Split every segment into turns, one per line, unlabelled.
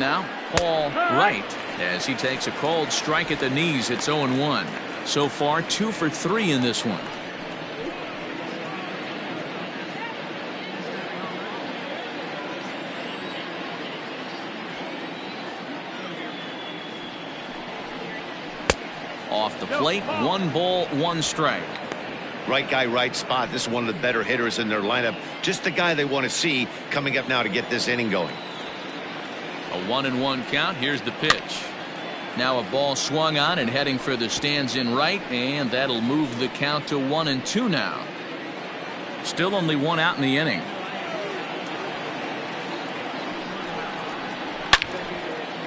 Now, Paul Wright, as he takes a cold strike at the knees. It's 0-1. So far, 2 for 3 in this one. Off the plate, 1 ball, 1 strike.
Right guy, right spot. This is one of the better hitters in their lineup. Just the guy they want to see coming up now to get this inning going.
A 1-1 count. Here's the pitch. Now a ball swung on and heading for the stands in right, and that'll move the count to 1-2 now. Still only 1 out in the inning.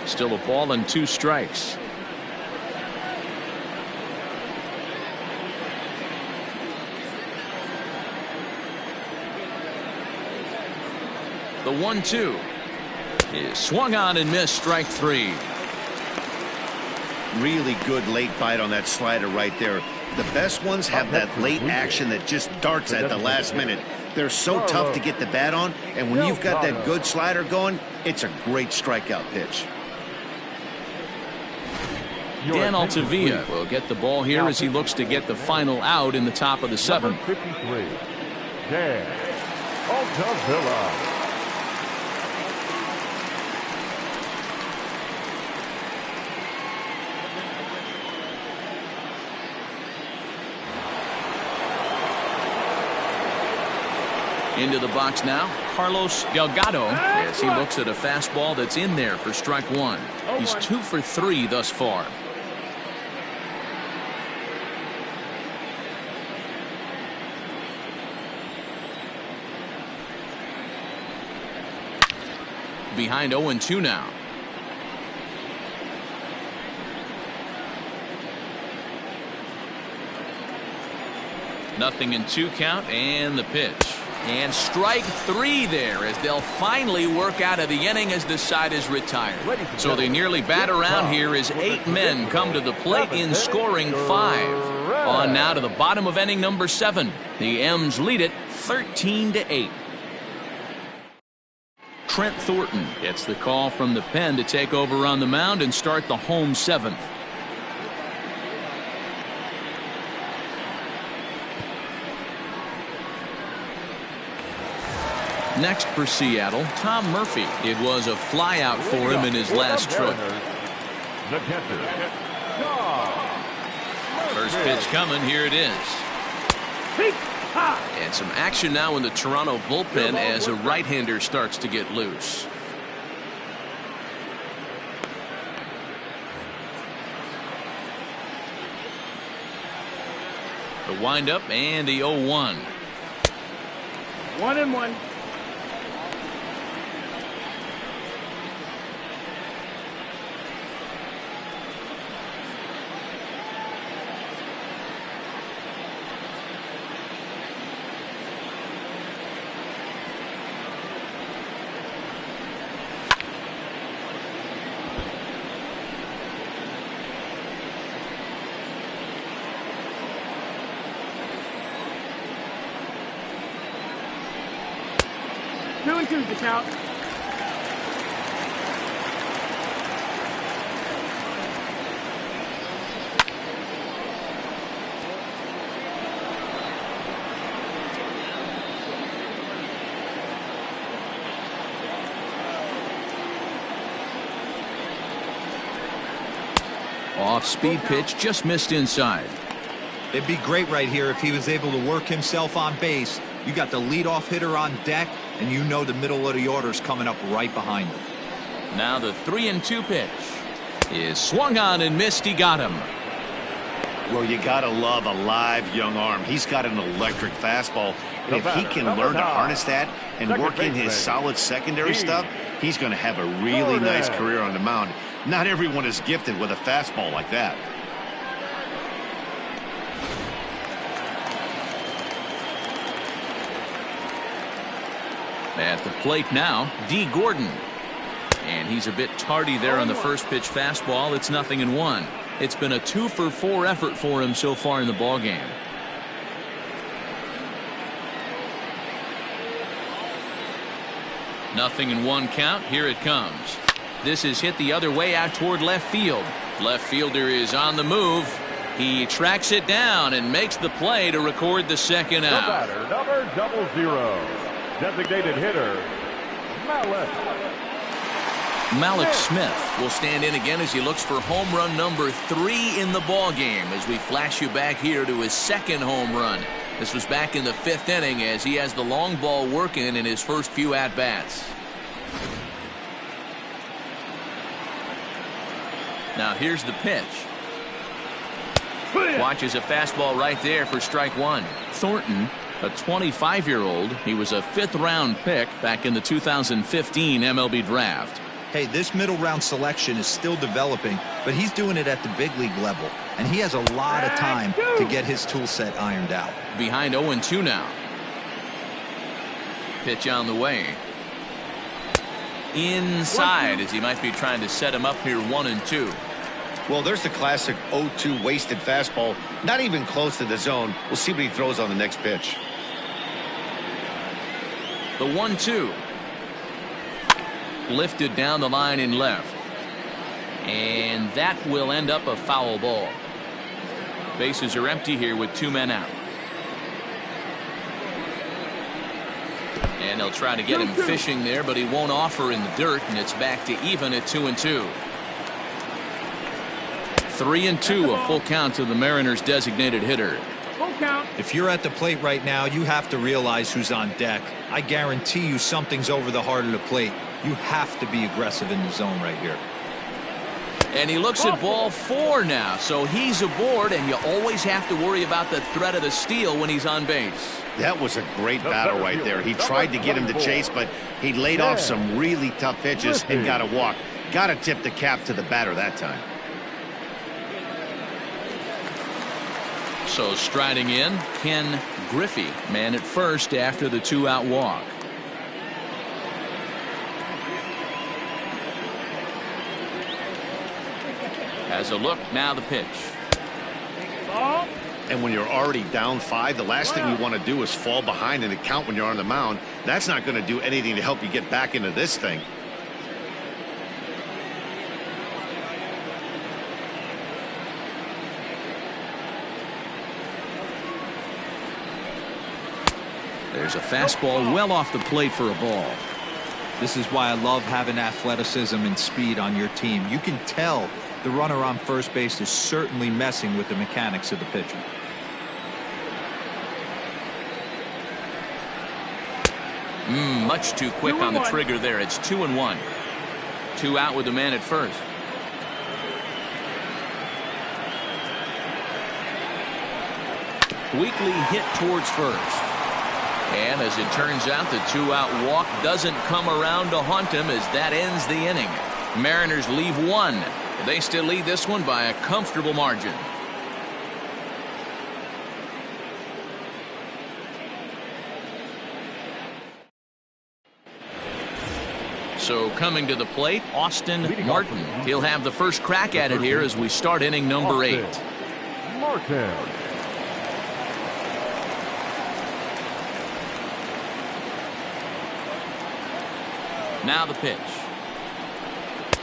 Still a ball and 2 strikes. The 1-2 is swung on and missed. Strike 3.
Really good late bite on that slider right there. The best ones have that late action that just darts at the last minute. They're so tough to get the bat on, and when you've got that good slider going, it's a great strikeout pitch.
Dan Altavilla will get the ball here as he looks to get the final out in the top of the 7th.
53, Dan Altavilla.
Into the box now, Carlos Delgado, as he looks at a fastball that's in there for strike 1. He's 2 for 3 thus far. Behind 0-2 now. Nothing in 2 count, and the pitch. And strike 3 there as they'll finally work out of the inning as the side is retired. So they nearly bat around here as 8 men come to the plate in scoring 5. On now to the bottom of inning number 7. The M's lead it 13-8. Trent Thornton gets the call from the pen to take over on the mound and start the home 7th. Next for Seattle, Tom Murphy. It was a flyout for him in his last trip. First pitch coming. Here it is. And some action now in the Toronto bullpen as a right-hander starts to get loose. The windup and the 0-1.
1-1. Two and two's the count.
Off-speed pitch just missed inside.
It'd be great right here if he was able to work himself on base. You got the leadoff hitter on deck, and you know the middle of the order's coming up right behind him.
Now the 3-2 pitch is swung on and missed. He got him.
Well, you gotta love a live young arm. He's got an electric fastball, and if he can learn to harness that and work in his solid secondary stuff, he's going to have a really nice career on the mound. Not everyone is gifted with a fastball like that.
At the plate now, D. Gordon. And he's a bit tardy there on the first pitch fastball. It's 0-1. It's been a 2-for-4 effort for him so far in the ballgame. Nothing in 1 count. Here it comes. This is hit the other way out toward left field. Left fielder is on the move. He tracks it down and makes the play to record the second out.
The batter, number 00, designated hitter,
Malik Smith will stand in again as he looks for home run number 3 in the ball game as we flash you back here to his second home run. This was back in the 5th inning as he has the long ball working in his first few at-bats. Now here's the pitch. Watches a fastball right there for strike 1. Thornton, a 25-year-old. He was a 5th-round pick back in the 2015 MLB draft.
Hey, this middle round selection is still developing, but he's doing it at the big league level, and he has a lot of time to get his tool set ironed out.
Behind 0-2 now. Pitch on the way. Inside as he might be trying to set him up here 1-2.
Well, there's the classic 0-2 wasted fastball. Not even close to the zone. We'll see what he throws on the next pitch.
The 1-2. Lifted down the line in left. And that will end up a foul ball. Bases are empty here with 2 men out. And they'll try to get him fishing there, but he won't offer in the dirt, and it's back to even at 2-2. 3-2, a full count to the Mariners' designated hitter.
Full count.
If you're at the plate right now, you have to realize who's on deck. I guarantee you something's over the heart of the plate. You have to be aggressive in the zone right here.
And he looks at ball 4 now, so he's aboard, and you always have to worry about the threat of the steal when he's on base.
That was a great battle right there. He tried to get him to chase, but he laid off some really tough pitches and got a walk. Got to tip the cap to the batter that time.
So striding in, Ken Griffey, man at first after the 2-out walk. Has a look, now the pitch.
And when you're already down 5, the last thing you want to do is fall behind in the count when you're on the mound. That's not going to do anything to help you get back into this thing.
There's a fastball well off the plate for a ball.
This is why I love having athleticism and speed on your team. You can tell the runner on first base is certainly messing with the mechanics of the pitcher.
Much too quick on the trigger there. It's 2-1. 2 out with the man at first. Weakly hit towards first. And as it turns out, the 2-out walk doesn't come around to haunt him as that ends the inning. Mariners leave 1. They still lead this one by a comfortable margin. So coming to the plate, Austin Martin. He'll have the first crack at it here as we start inning number 8.
Martin.
Now the pitch.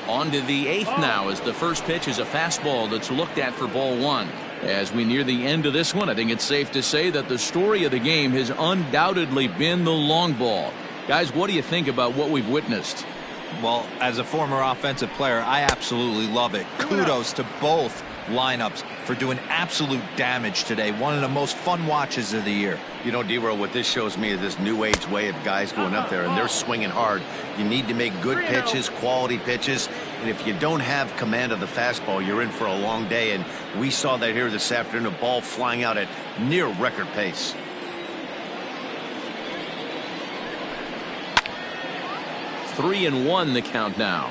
On to the 8th now as the first pitch is a fastball that's looked at for ball 1. As we near the end of this one, I think it's safe to say that the story of the game has undoubtedly been the long ball. Guys, what do you think about what we've witnessed?
Well, as a former offensive player, I absolutely love it. Kudos to both lineups for doing absolute damage today. One of the most fun watches of the year.
You know, D-Row, what this shows me is this new age way of guys going up there, and they're swinging hard. You need to make good pitches, quality pitches, and if you don't have command of the fastball, you're in for a long day, and we saw that here this afternoon, a ball flying out at near record pace.
Three and 1 the count now.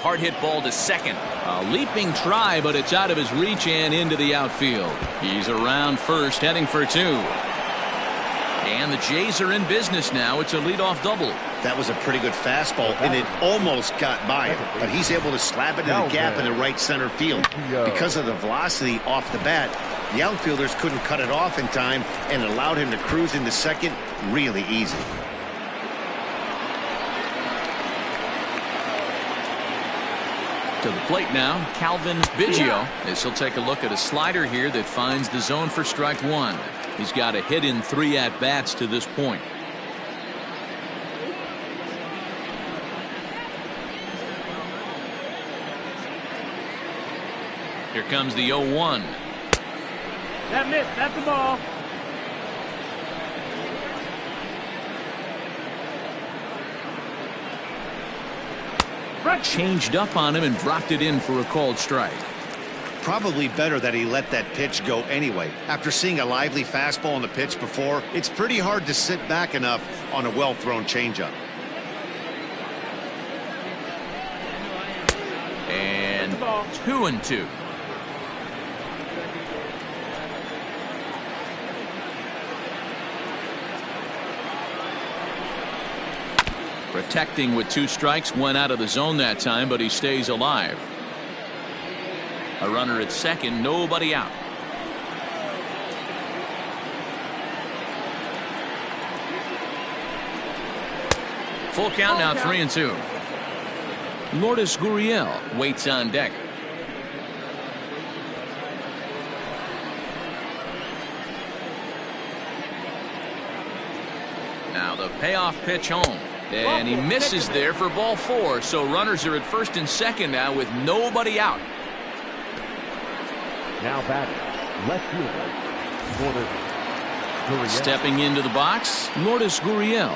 Hard hit ball to second. A leaping try, but it's out of his reach and into the outfield. He's around first, heading for 2. And the Jays are in business now. It's a leadoff double.
That was a pretty good fastball, and it almost got by him, but he's able to slap it in the gap in the right center field. Because of the velocity off the bat, The outfielders couldn't cut it off in time and allowed him to cruise into second really easy.
To the plate now, Calvin Biggio, as he'll take a look at a slider here that finds the zone for strike one. He's got a hit in 3 at-bats to this point. Here comes the 0-1.
That missed. That's the ball.
Changed up on him and dropped it in for a called strike.
Probably better that he let that pitch go anyway. After seeing a lively fastball on the pitch before, it's pretty hard to sit back enough on a well-thrown changeup.
And 2-2. Protecting with 2 strikes, went out of the zone that time, but he stays alive. A runner at second, nobody out. Full count now, 3-2. Lourdes Gurriel waits on deck. Now the payoff pitch home. And he misses there for ball 4. So runners are at first and second now with nobody out.
Now batting, left fielder, Lourdes Gurriel.
Stepping into the box, Lourdes Gurriel.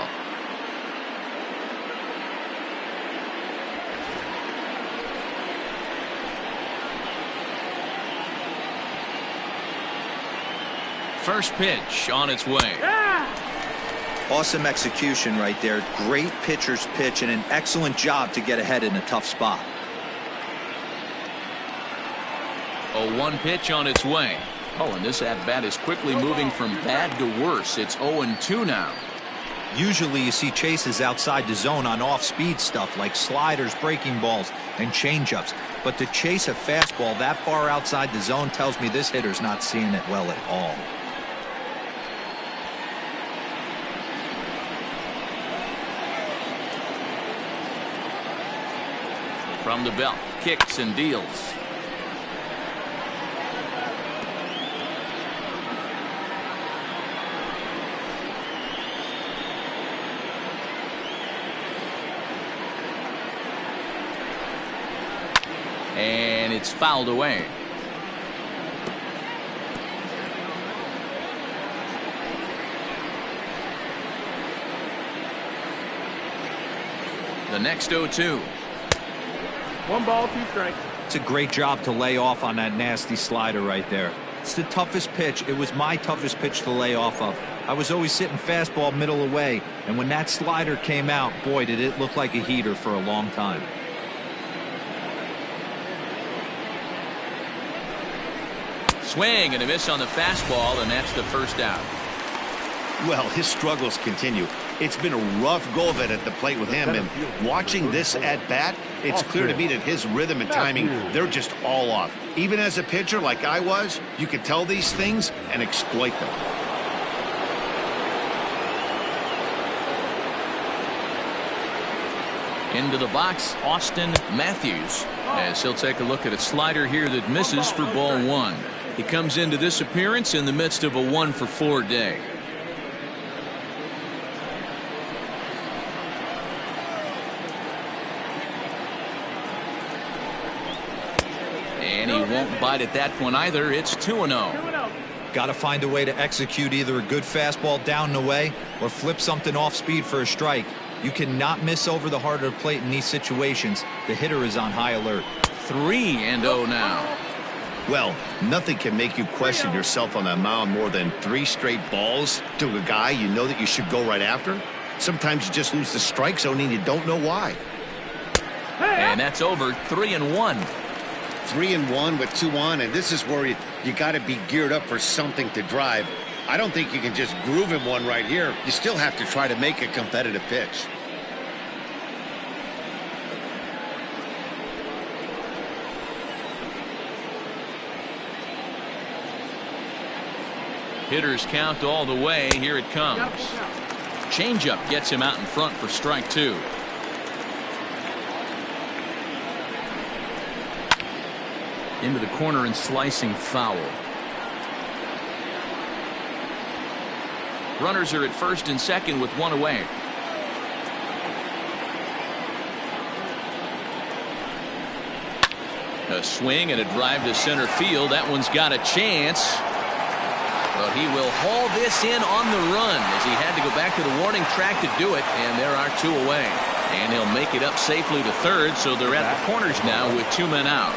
First pitch on its way.
Awesome execution right there. Great pitcher's pitch and an excellent job to get ahead in a tough spot.
0-1 pitch on its way. Oh, and this at-bat is quickly moving from bad to worse. It's 0-2 now.
Usually you see chases outside the zone on off-speed stuff like sliders, breaking balls, and changeups. But to chase a fastball that far outside the zone tells me this hitter's not seeing it well at all.
From the belt, kicks and deals. And it's fouled away. The next 0-2.
1 ball, 2 strikes.
It's a great job to lay off on that nasty slider right there. It's the toughest pitch. It was my toughest pitch to lay off of. I was always sitting fastball middle away, and when that slider came out, boy, did it look like a heater for a long time.
Swing and a miss on the fastball, and that's the first out.
Well, his struggles continue. It's been a rough go of it at the plate with him, and watching this at-bat, it's clear to me that his rhythm and timing, they're just all off. Even as a pitcher like I was, you could tell these things and exploit them.
Into the box, Austin Matthews, as he'll take a look at a slider here that misses for ball 1. He comes into this appearance in the midst of a 1-for-4 day. And he won't bite at that one either. It's 2-0.
Got to find a way to execute either a good fastball down and away or flip something off speed for a strike. You cannot miss over the heart of the plate in these situations. The hitter is on high alert.
3-0 now.
Well, nothing can make you question yourself on that mound more than 3 straight balls to a guy you know that you should go right after. Sometimes you just lose the strike zone and you don't know why.
And that's over. 3-1.
3-1 with 2 on, and this is where you got to be geared up for something to drive. I don't think you can just groove him one right here. You still have to try to make a competitive pitch.
Hitters count all the way. Here it comes. Changeup gets him out in front for strike 2. Into the corner and slicing foul. Runners are at first and second with 1 away. A swing and a drive to center field. That one's got a chance. But he will haul this in on the run as he had to go back to the warning track to do it, and there are 2 away. And he'll make it up safely to third, so they're at the corners now with 2 men out.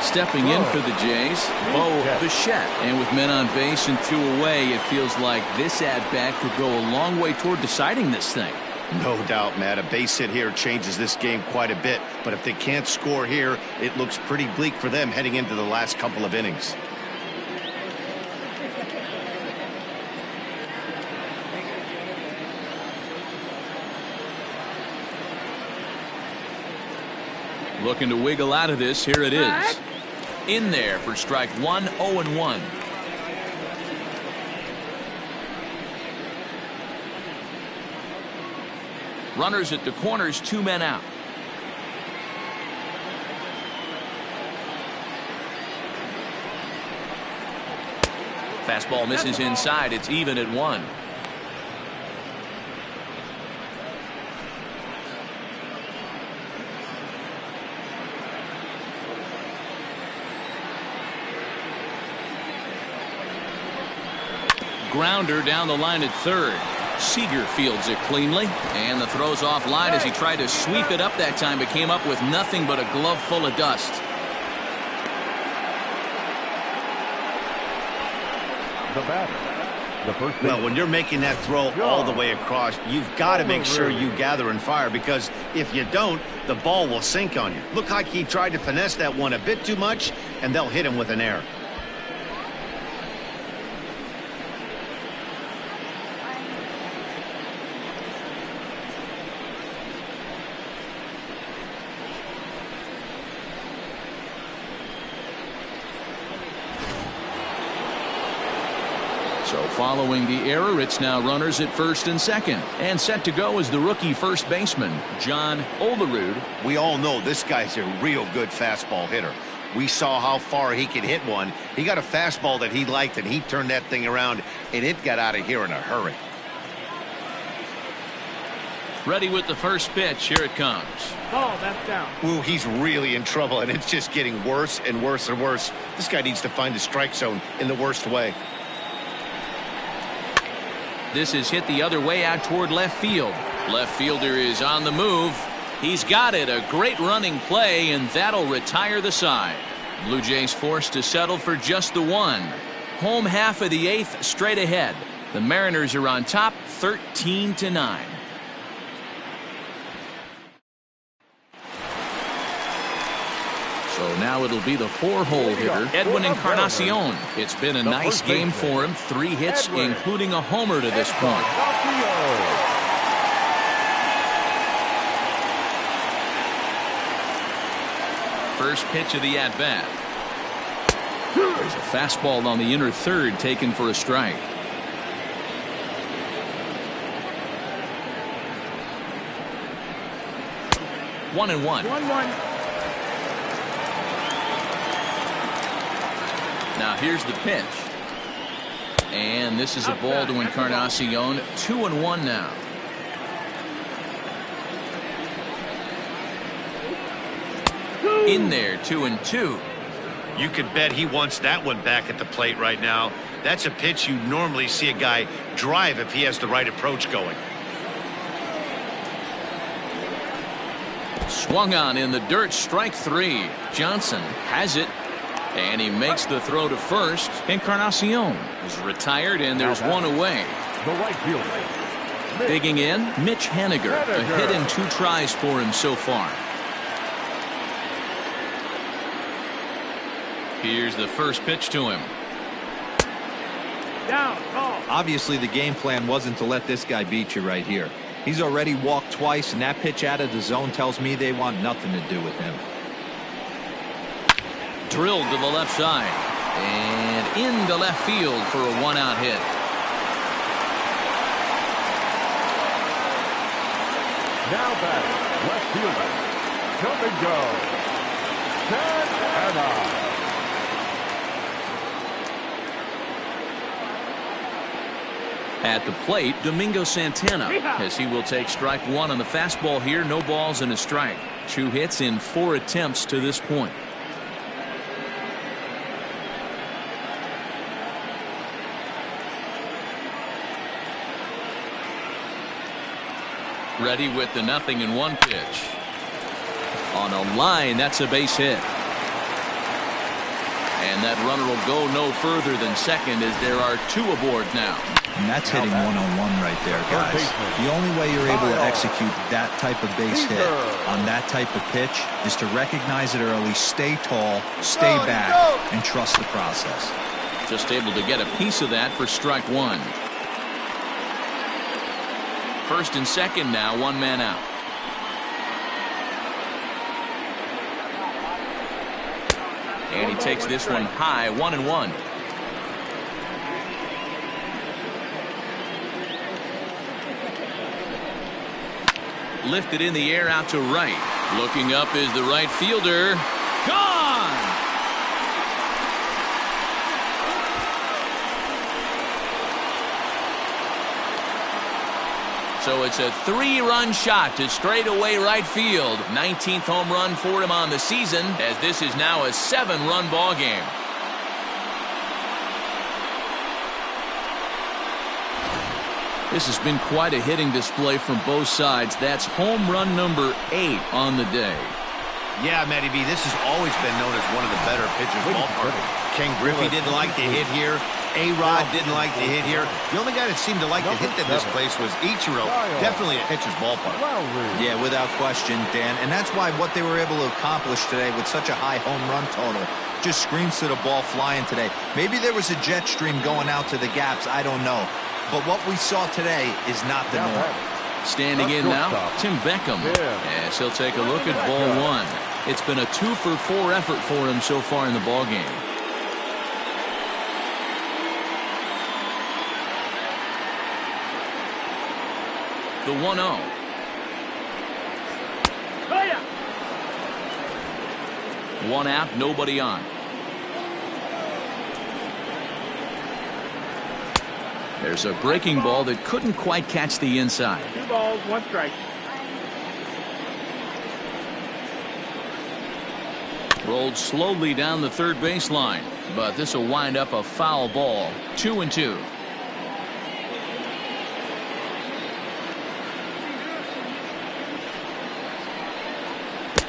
Stepping in for the Jays, Bo Bichette. And with men on base and 2 away, it feels like this at-bat could go a long way toward deciding this thing.
No doubt, Matt. A base hit here changes this game quite a bit. But if they can't score here, it looks pretty bleak for them heading into the last couple of innings.
Looking to wiggle out of this. Here it is. In there for strike 1, 0-1. Runners at the corners, 2 men out. Fastball misses inside. It's even at 1. Grounder down the line at third. Seager fields it cleanly, and the throw's offline as he tried to sweep it up that time, but came up with nothing but a glove full of dust.
The batter, the first.
Well, when you're making that throw all the way across, you've got to make sure you gather and fire, because if you don't, the ball will sink on you. Looked like he tried to finesse that one a bit too much, and they'll hit him with an error.
So following the error, it's now runners at first and second. And set to go is the rookie first baseman, John Olerud.
We all know this guy's a real good fastball hitter. We saw how far he could hit one. He got a fastball that he liked, and he turned that thing around, and it got out of here in a hurry.
Ready with the first pitch. Here it comes.
Oh, that's down.
Ooh, he's really in trouble, and it's just getting worse and worse and worse. This guy needs to find the strike zone in the worst way.
This is hit the other way out toward left field. Left fielder is on the move. He's got it. A great running play, and that'll retire the side. Blue Jays forced to settle for just the 1. Home half of the 8th straight ahead. The Mariners are on top 13-9. So now it'll be the 4-hole hitter, Edwin Encarnacion. It's been a nice game for him. 3 hits, including a homer to this point. First pitch of the at-bat. There's a fastball on the inner third taken for a strike. One and one.
1-1.
Now here's the pitch. And this is a ball to Encarnacion. 2-1 now. In there, 2-2.
You could bet he wants that one back at the plate right now. That's a pitch you normally see a guy drive if he has the right approach going.
Swung on in the dirt, strike 3. Johnson has it. And he makes the throw to first. Encarnacion is retired, and there's 1 away.
The right fielder.
Digging in, Mitch Haniger. A hit in 2 tries for him so far. Here's the first pitch to him.
Down. Ball.
Obviously, the game plan wasn't to let this guy beat you right here. He's already walked twice, and that pitch out of the zone tells me they want nothing to do with him.
Drilled to the left side. And into left field for a one-out hit.
Now batting, left fielder. Come and go. Santana.
At the plate, Domingo Santana, as he will take strike one on the fastball here. No balls and a strike. 2 hits in 4 attempts to this point. Ready with the 0-1 pitch. On a line, that's a base hit. And that runner will go no further than second as there are 2 aboard now.
And that's hitting one-on-one right there, guys. The only way you're able to execute that type of base hit on that type of pitch is to recognize it early, stay tall, stay back, and trust the process.
Just able to get a piece of that for strike one. First and second now, 1 man out. And he takes this one high, 1-1. Lifted in the air out to right. Looking up is the right fielder. Gone! So it's a 3-run shot to straightaway right field. 19th home run for him on the season, as this is now a 7-run ball game. This has been quite a hitting display from both sides. That's home run number 8 on the day.
Yeah, Matty B, this has always been known as one of the better pitchers ballpark. Ken Griffey didn't like to hit here. A-Rod didn't like to hit here. The only guy that seemed to like to hit at this place was Ichiro. Definitely a pitcher's ballpark.
Yeah, without question, Dan. And that's why what they were able to accomplish today with such a high home run total just screams to the ball flying today. Maybe there was a jet stream going out to the gaps. I don't know. But what we saw today is not the norm.
Standing in now, Tim Beckham. As he'll take a look at ball one. It's been a 2-for-4 effort for him so far in the ball game. The 1-0. One out, nobody on. There's a breaking ball that couldn't quite catch the inside.
2 balls, 1 strike.
Rolled slowly down the third baseline, but this will wind up a foul ball. 2-2.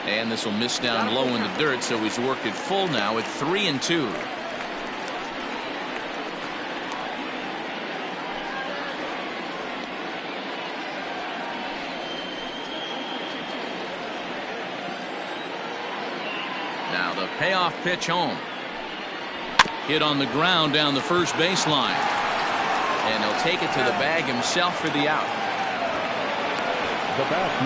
And this will miss down low in the dirt, so he's worked it full now at 3-2. Now the payoff pitch home. Hit on the ground down the first baseline. And he'll take it to the bag himself for the out.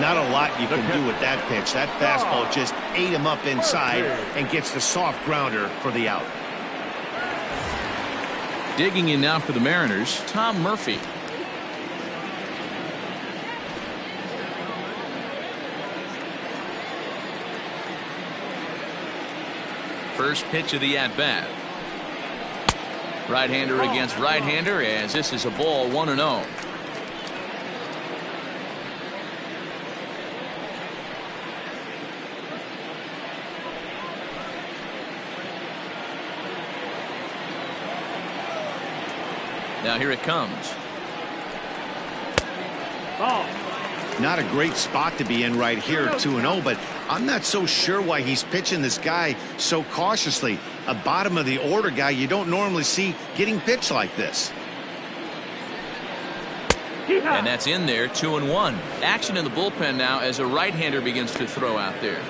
Not a lot you can do with that pitch. That fastball just ate him up inside and gets the soft grounder for the out.
Digging in now for the Mariners, Tom Murphy. First pitch of the at-bat. Right-hander against right-hander, as this is a ball, 1-0. Now here it comes.
Ball.
Not a great spot to be in right here, 2-0, but I'm not so sure why he's pitching this guy so cautiously. A bottom of the order guy you don't normally see getting pitched like this.
And that's in there, 2-1. Action in the bullpen now as a right-hander begins to throw out there.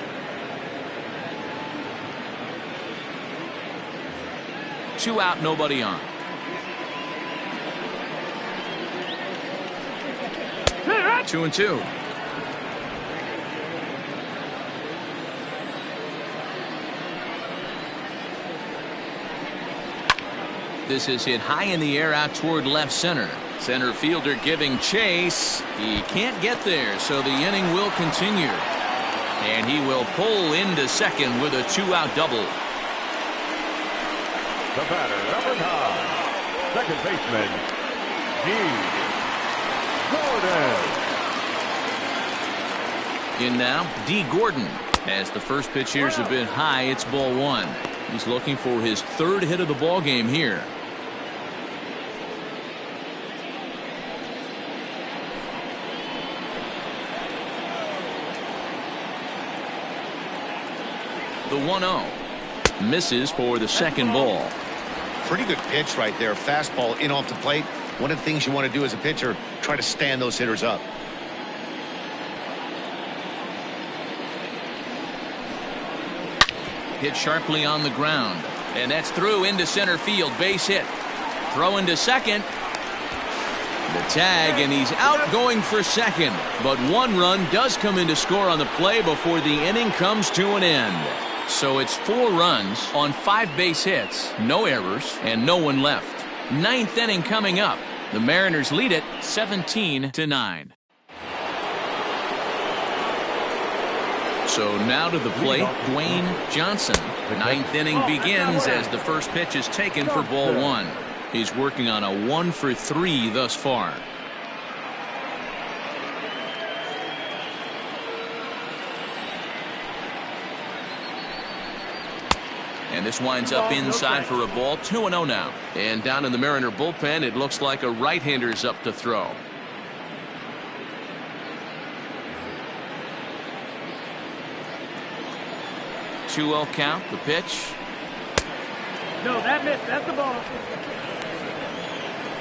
Two out, nobody on. Two and two. This is hit high in the air out toward left center. Center fielder giving chase. He can't get there, so the inning will continue. And he will pull into second with a 2-out double.
The batter, number 9, second baseman, D. Gordon.
In now, D. Gordon. As the first pitch here's a bit high, it's ball 1. He's looking for his 3rd hit of the ball game here. The 1-0 misses for the second ball.
Pretty good pitch right there. Fastball in off the plate. One of the things you want to do as a pitcher, try to stand those hitters up.
Hit sharply on the ground. And that's through into center field. Base hit. Throw into second. The tag, and he's out going for second. But 1 run does come in to score on the play before the inning comes to an end. So it's 4 runs on 5 base hits, no errors, and no one left. 9th inning coming up. The Mariners lead it 17-9. So now to the plate, Dwayne Johnson. 9th inning begins as the first pitch is taken for ball 1. He's working on a 1 for 3 thus far. And this winds up inside for a ball. 2-0 now. And down in the Mariner bullpen, it looks like a right-hander's up to throw. 2-0 count. The pitch.
No, that missed. That's the ball.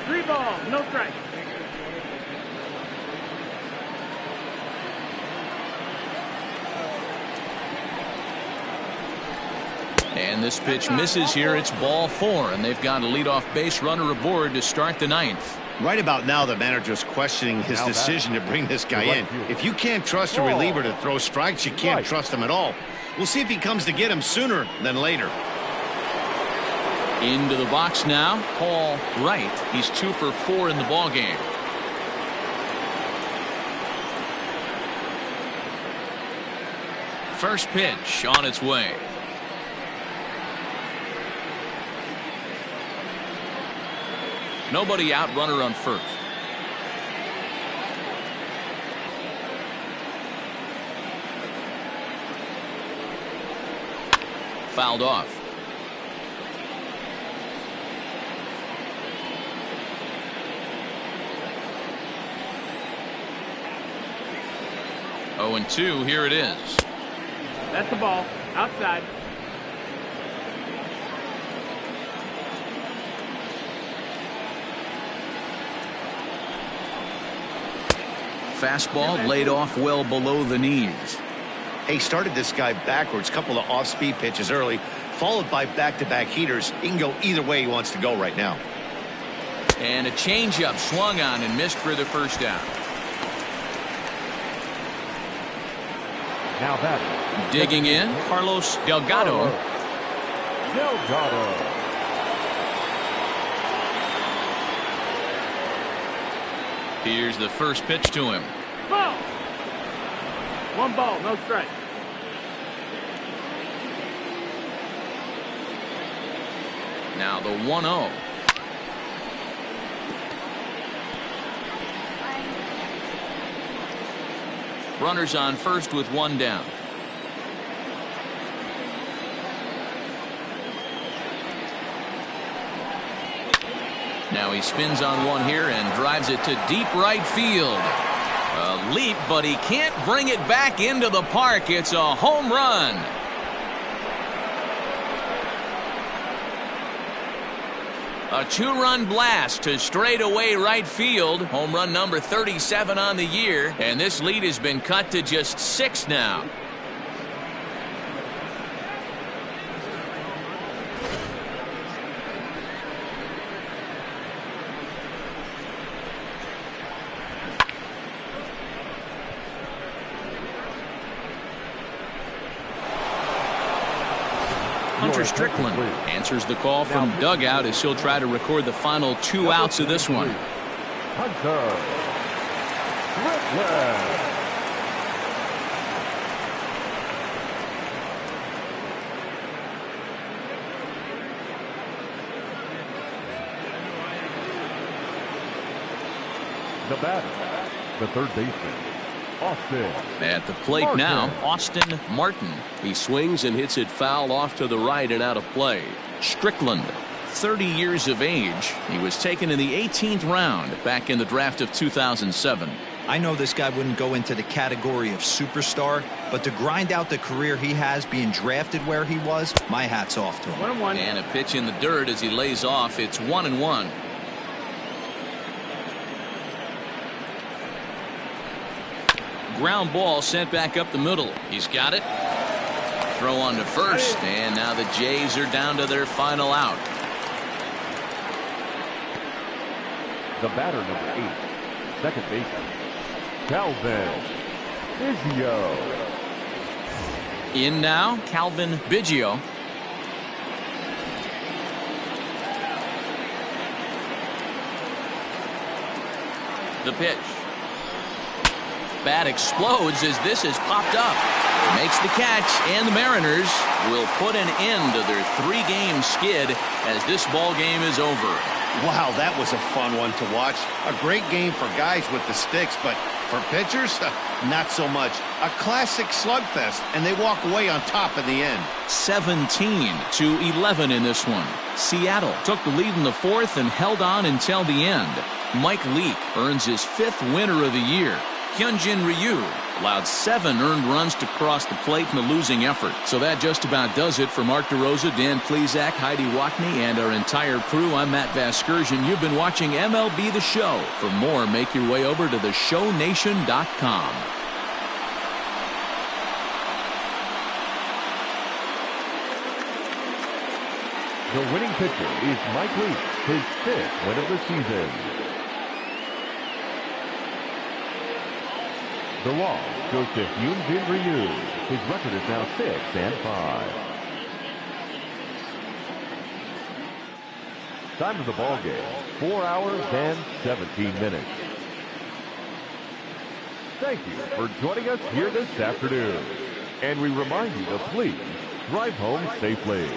3 balls, no strike.
And this pitch misses here. It's ball 4, and they've got a leadoff base runner aboard to start the 9th.
Right about now, the manager's questioning his decision to bring this guy in. If you can't trust a reliever to throw strikes, you can't trust him at all. We'll see if he comes to get him sooner than later.
Into the box now, Paul Wright. He's 2 for 4 in the ballgame. First pitch on its way. Nobody out, runner on first. Fouled off. Oh, and 2, here it is.
That's the ball. Outside.
Fastball laid off well below the knees.
He started this guy backwards, couple of off-speed pitches early, followed by back-to-back heaters. He can go either way he wants to go right now.
And a changeup swung on and missed for the first down.
Now that
Digging in, Carlos Delgado. Here's the first pitch to him.
Ball. 1 ball, no strike.
Now the 1-0. Runners on first with 1 down. Now he spins on one here and drives it to deep right field. A leap, but he can't bring it back into the park. It's a home run. A 2-run blast to straightaway right field. Home run number 37 on the year. And this lead has been cut to just 6 now. Mr. Strickland answers the call from dugout as he'll try to record the final 2 outs of this one.
Hunter Strickland. The batter, the third baseman, Austin.
At the plate
Martin.
now, Austin Martin. He swings and hits it foul off to the right and out of play. Strickland, 30 years of age. He was taken in the 18th round back in the draft of 2007.
I know this guy wouldn't go into the category of superstar, but to grind out the career he has being drafted where he was, my hat's off to him.
1-1.
And a pitch in the dirt as he lays off. It's 1-1. Ground ball sent back up the middle. He's got it. Throw on to first, and now the Jays are down to their final out.
The batter, number 8, second baseman, Calvin Biggio.
In now, Calvin Biggio. The pitch. Bat explodes as this is popped up. Makes the catch, and the Mariners will put an end to their 3-game skid as this ball game is over.
Wow, that was a fun one to watch. A great game for guys with the sticks, but for pitchers, not so much. A classic slugfest, and they walk away on top in the end.
17-11 in this one. Seattle took the lead in the 4th and held on until the end. Mike Leake earns his 5th winner of the year. Hyunjin Ryu allowed 7 earned runs to cross the plate in a losing effort. So that just about does it for Mark DeRosa, Dan Plesac, Heidi Watney, and our entire crew. I'm Matt Vasgersian. You've been watching MLB The Show. For more, make your way over to theshownation.com.
The winning pitcher is Mike Leake, his 5th win of the season. The loss goes to Hyunjin Ryu. His record is now 6-5. Time of the ball game, 4 hours and 17 minutes. Thank you for joining us here this afternoon. And we remind you to please drive home safely.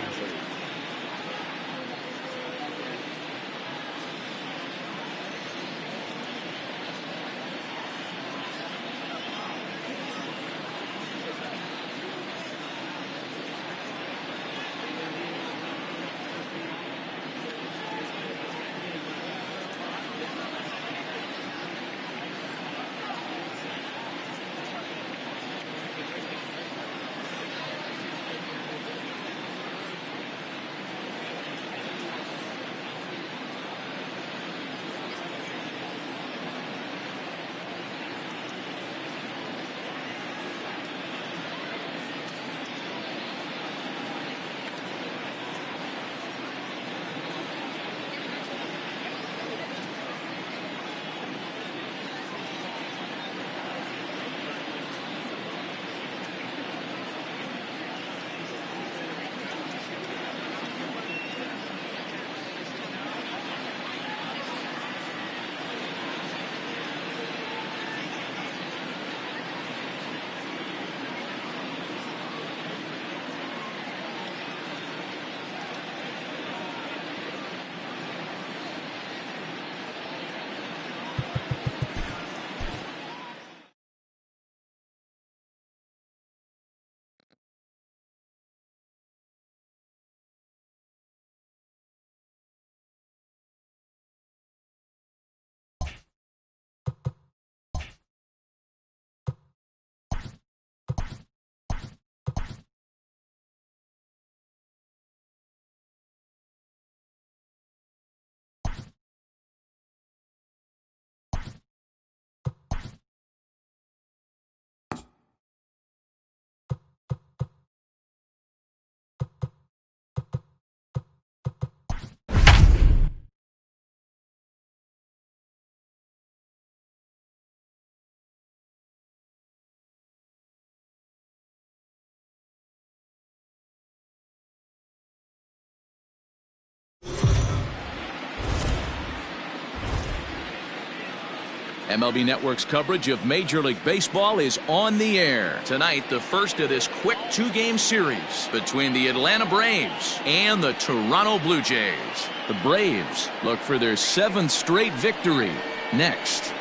MLB Network's coverage of Major League Baseball is on the air. Tonight, the first of this quick two-game series between the Atlanta Braves and the Toronto Blue Jays. The Braves look for their 7th straight victory next.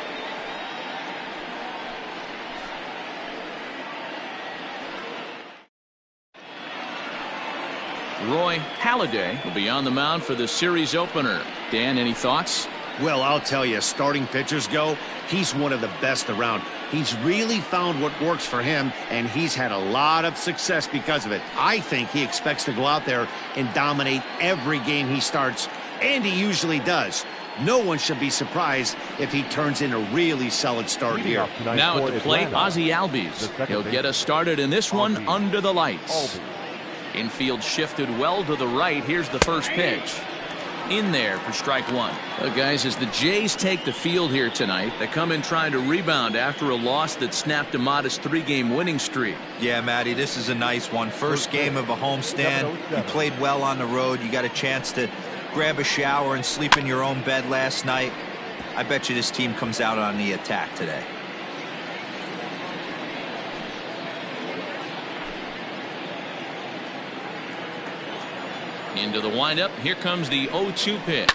Roy Halladay will be on the mound for the series opener. Dan, any thoughts?
Well, I'll tell you, as starting pitchers go, he's one of the best around. He's really found what works for him, and he's had a lot of success because of it. I think he expects to go out there and dominate every game he starts, and he usually does. No one should be surprised if he turns in a really solid start here.
Now at the plate, Ozzie Albies. He'll get us started in this one under the lights. Infield shifted well to the right. Here's the first pitch. In there for strike one. Well, guys, as the Jays take the field here tonight, they come in trying to rebound after a loss that snapped a modest 3-game winning streak.
Yeah, Matty, this is a nice one. First game of a homestand. You played well on the road. You got a chance to grab a shower and sleep in your own bed last night. I bet you this team comes out on the attack today.
Into the windup. Here comes the 0-2 pitch.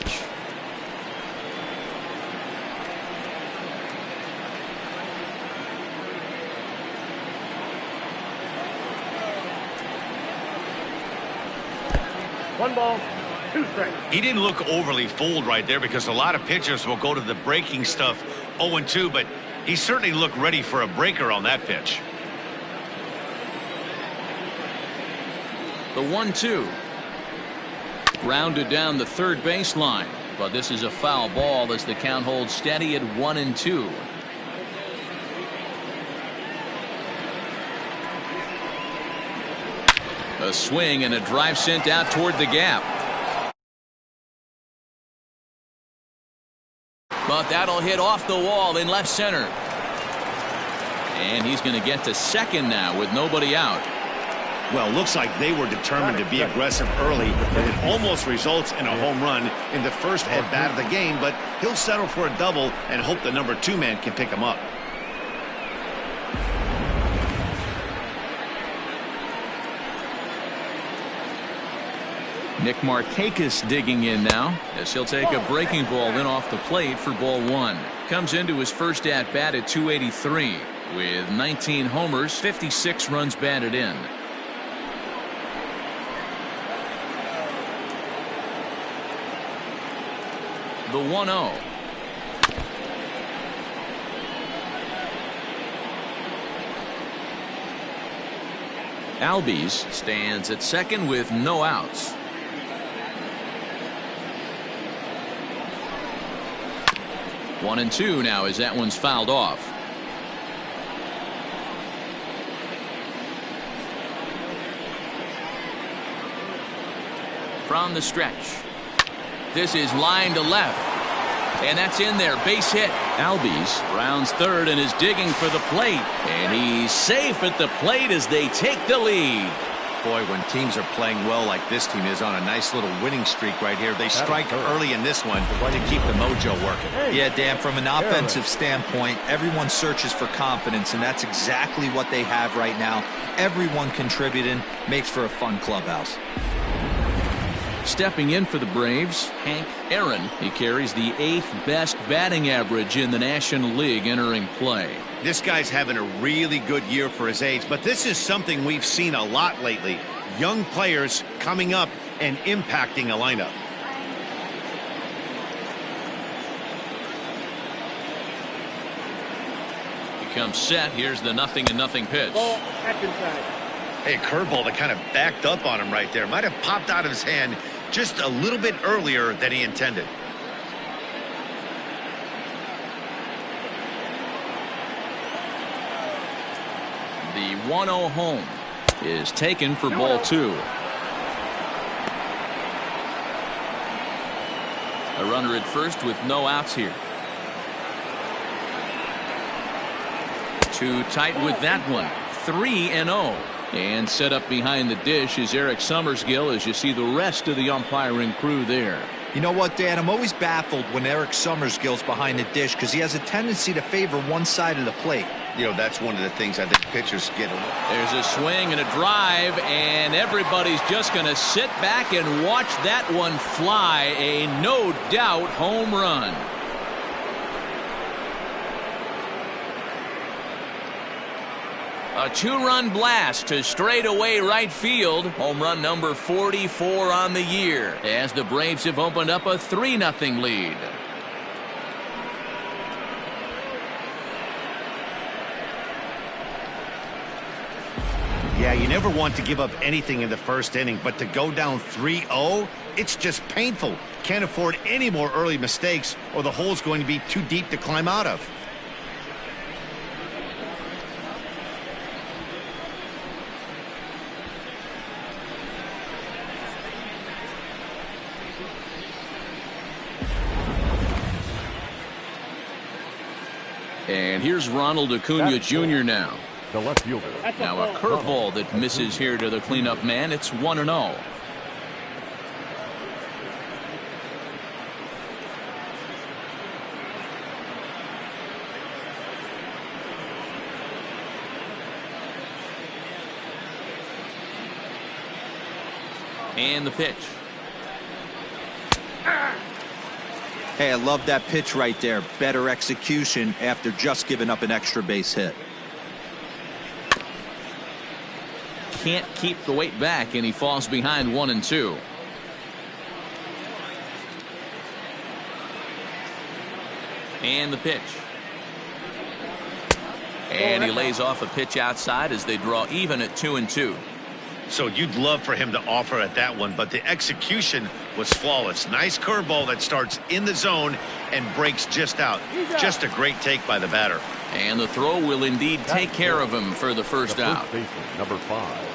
One ball, 2 strikes.
He didn't look overly fooled right there because a lot of pitchers will go to the breaking stuff 0-2, but he certainly looked ready for a breaker on that pitch.
The 1-2. Rounded down the third baseline, but this is a foul ball as the count holds steady at 1-2. A swing and a drive sent out toward the gap. But that'll hit off the wall in left center. And he's going to get to second now with nobody out.
Well, looks like they were determined to be aggressive early, and it almost results in a home run in the first at-bat of the game, but he'll settle for a double and hope the number 2 man can pick him up.
Nick Markakis digging in now as he'll take a breaking ball in off the plate for ball 1. Comes into his first at-bat at 283 with 19 homers, 56 runs batted in. The 1-0. Albies stands at second with no outs. One and two now as that one's fouled off. From the stretch. This is line to left. And that's in there. Base hit. Albies rounds third and is digging for the plate. And he's safe at the plate as they take the lead.
Boy, when teams are playing well like this team is on a nice little winning streak right here, they strike early in this one to keep the mojo working.
Yeah, Dan, from an offensive standpoint, everyone searches for confidence, and that's exactly what they have right now. Everyone contributing makes for a fun clubhouse.
Stepping in for the Braves, Hank Aaron. He carries the 8th best batting average in the National League entering play.
This guy's having a really good year for his age, but this is something we've seen a lot lately. Young players coming up and impacting a lineup.
He comes set. Here's the 0-0 pitch.
Ball, second side.
Hey, curveball that kind of backed up on him right there. Might have popped out of his hand just a little bit earlier than he intended.
The 1-0 home is taken for ball 2. A runner at first with no outs here. Too tight with that one. 3-0. And set up behind the dish is Eric Summersgill as you see the rest of the umpiring crew there.
You know what, Dan? I'm always baffled when Eric Summersgill's behind the dish because he has a tendency to favor one side of the plate.
You know, that's one of the things I think pitchers get.
There's a swing and a drive, and everybody's just going to sit back and watch that one fly. A no-doubt home run. A two-run blast to straightaway right field. Home run number 44 on the year, as the Braves have opened up a 3-0 lead.
Yeah, you never want to give up anything in the first inning, but to go down 3-0, it's just painful. Can't afford any more early mistakes, or the hole's going to be too deep to climb out of.
And here's Ronald Acuna Jr. now.
The left fielder.
Now a curveball that misses here to the cleanup man. It's 1-0. And the pitch.
Hey, I love that pitch right there. Better execution after just giving up an extra base hit.
Can't keep the weight back, and he falls behind 1-2. And the pitch. And he lays off a pitch outside as they draw even at 2-2.
So you'd love for him to offer at that one, but the execution was flawless. Nice curveball that starts in the zone and breaks just out. Just a great take by the batter.
And the throw will indeed take care of him for the first out.
Number 5.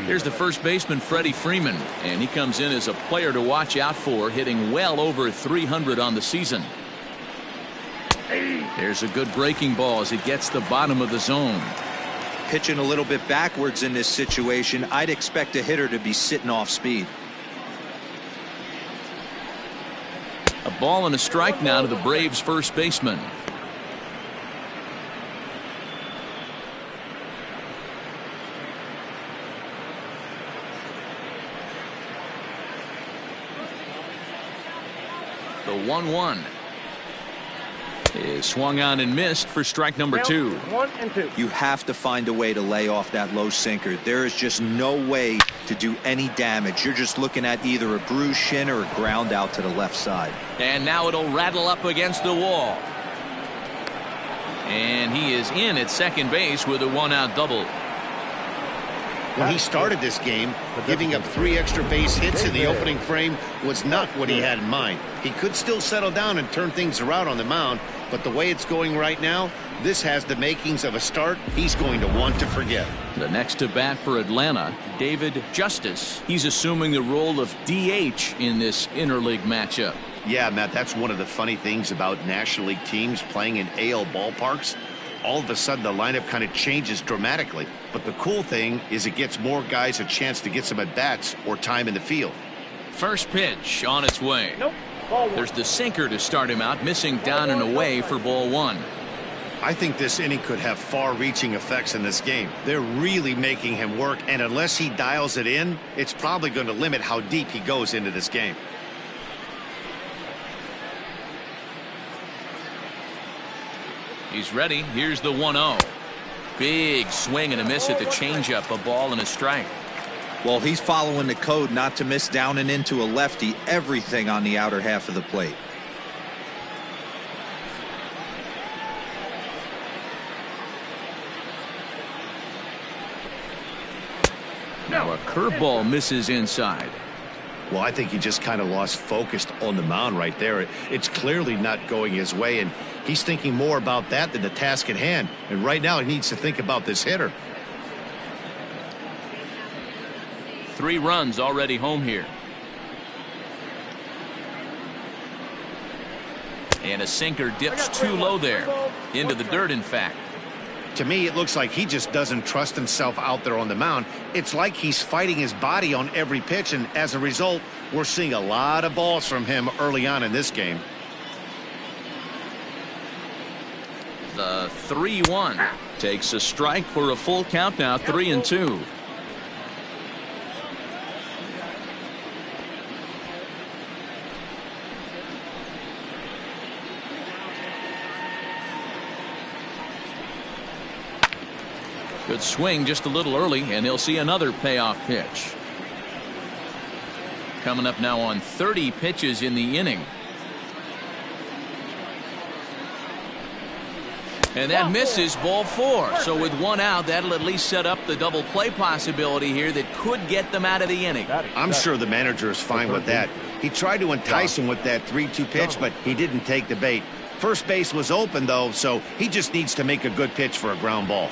Here's the first baseman, Freddie Freeman, and he comes in as a player to watch out for, hitting well over 300 on the season. There's a good breaking ball as it gets the bottom of the zone.
Pitching a little bit backwards in this situation, I'd expect a hitter to be sitting off speed.
A ball and a strike now to the Braves first baseman. The 1-1 is swung on and missed for strike number 2.
1-2.
You have to find a way to lay off that low sinker. There is just no way to do any damage. You're just looking at either a bruised shin or a ground out to the left side.
And now it'll rattle up against the wall. And he is in at second base with a 1-out double.
When he started this game, giving up 3 extra base hits in the opening frame was not what he had in mind. He could still settle down and turn things around on the mound, but the way it's going right now, this has the makings of a start he's going to want to forget.
The next to bat for Atlanta, David Justice. He's assuming the role of DH in this interleague matchup.
Yeah, Matt, that's one of the funny things about National League teams playing in AL ballparks. All of a sudden the lineup kind of changes dramatically. But the cool thing is it gets more guys a chance to get some at-bats or time in the field.
First pitch on its way.
Nope. Ball 1.
There's the sinker to start him out, missing down and away for ball 1.
I think this inning could have far-reaching effects in this game. They're really making him work, and unless he dials it in, it's probably going to limit how deep he goes into this game.
He's ready. Here's the 1-0. Big swing and a miss at the changeup. A ball and a strike.
Well, he's following the code not to miss down and into a lefty. Everything on the outer half of the plate.
Now a curveball misses inside.
Well, I think he just kind of lost focus on the mound right there. It's clearly not going his way, and he's thinking more about that than the task at hand. And right now he needs to think about this hitter.
3 runs already home here. And a sinker dips too low there. Into the dirt, in fact.
To me, it looks like he just doesn't trust himself out there on the mound. It's like he's fighting his body on every pitch, and as a result, we're seeing a lot of balls from him early on in this game.
The 3-1 takes a strike for a full count now, 3-2. Good swing just a little early, and he'll see another payoff pitch. Coming up now on 30 pitches in the inning. And that misses, ball 4. So with 1 out, that'll at least set up the double play possibility here that could get them out of the inning.
I'm sure the manager is fine with that. He tried to entice him with that 3-2 pitch, but he didn't take the bait. First base was open, though, so he just needs to make a good pitch for a ground ball.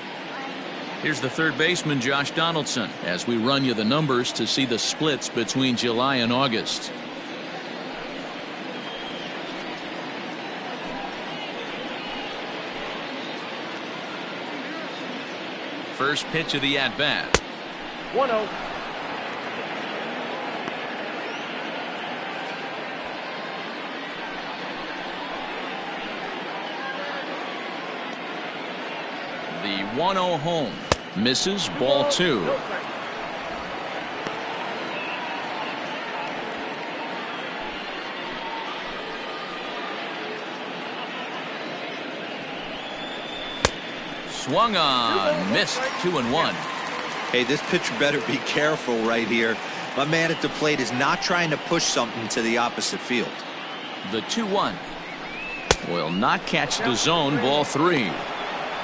Here's the third baseman, Josh Donaldson, as we run you the numbers to see the splits between July and August. First pitch of the at-bat.
1-0.
The 1-0 home. Misses, ball 2. Swung on, missed, 2-1.
Hey, this pitcher better be careful right here. My man at the plate is not trying to push something to the opposite field.
The 2-1 will not catch the zone, ball 3.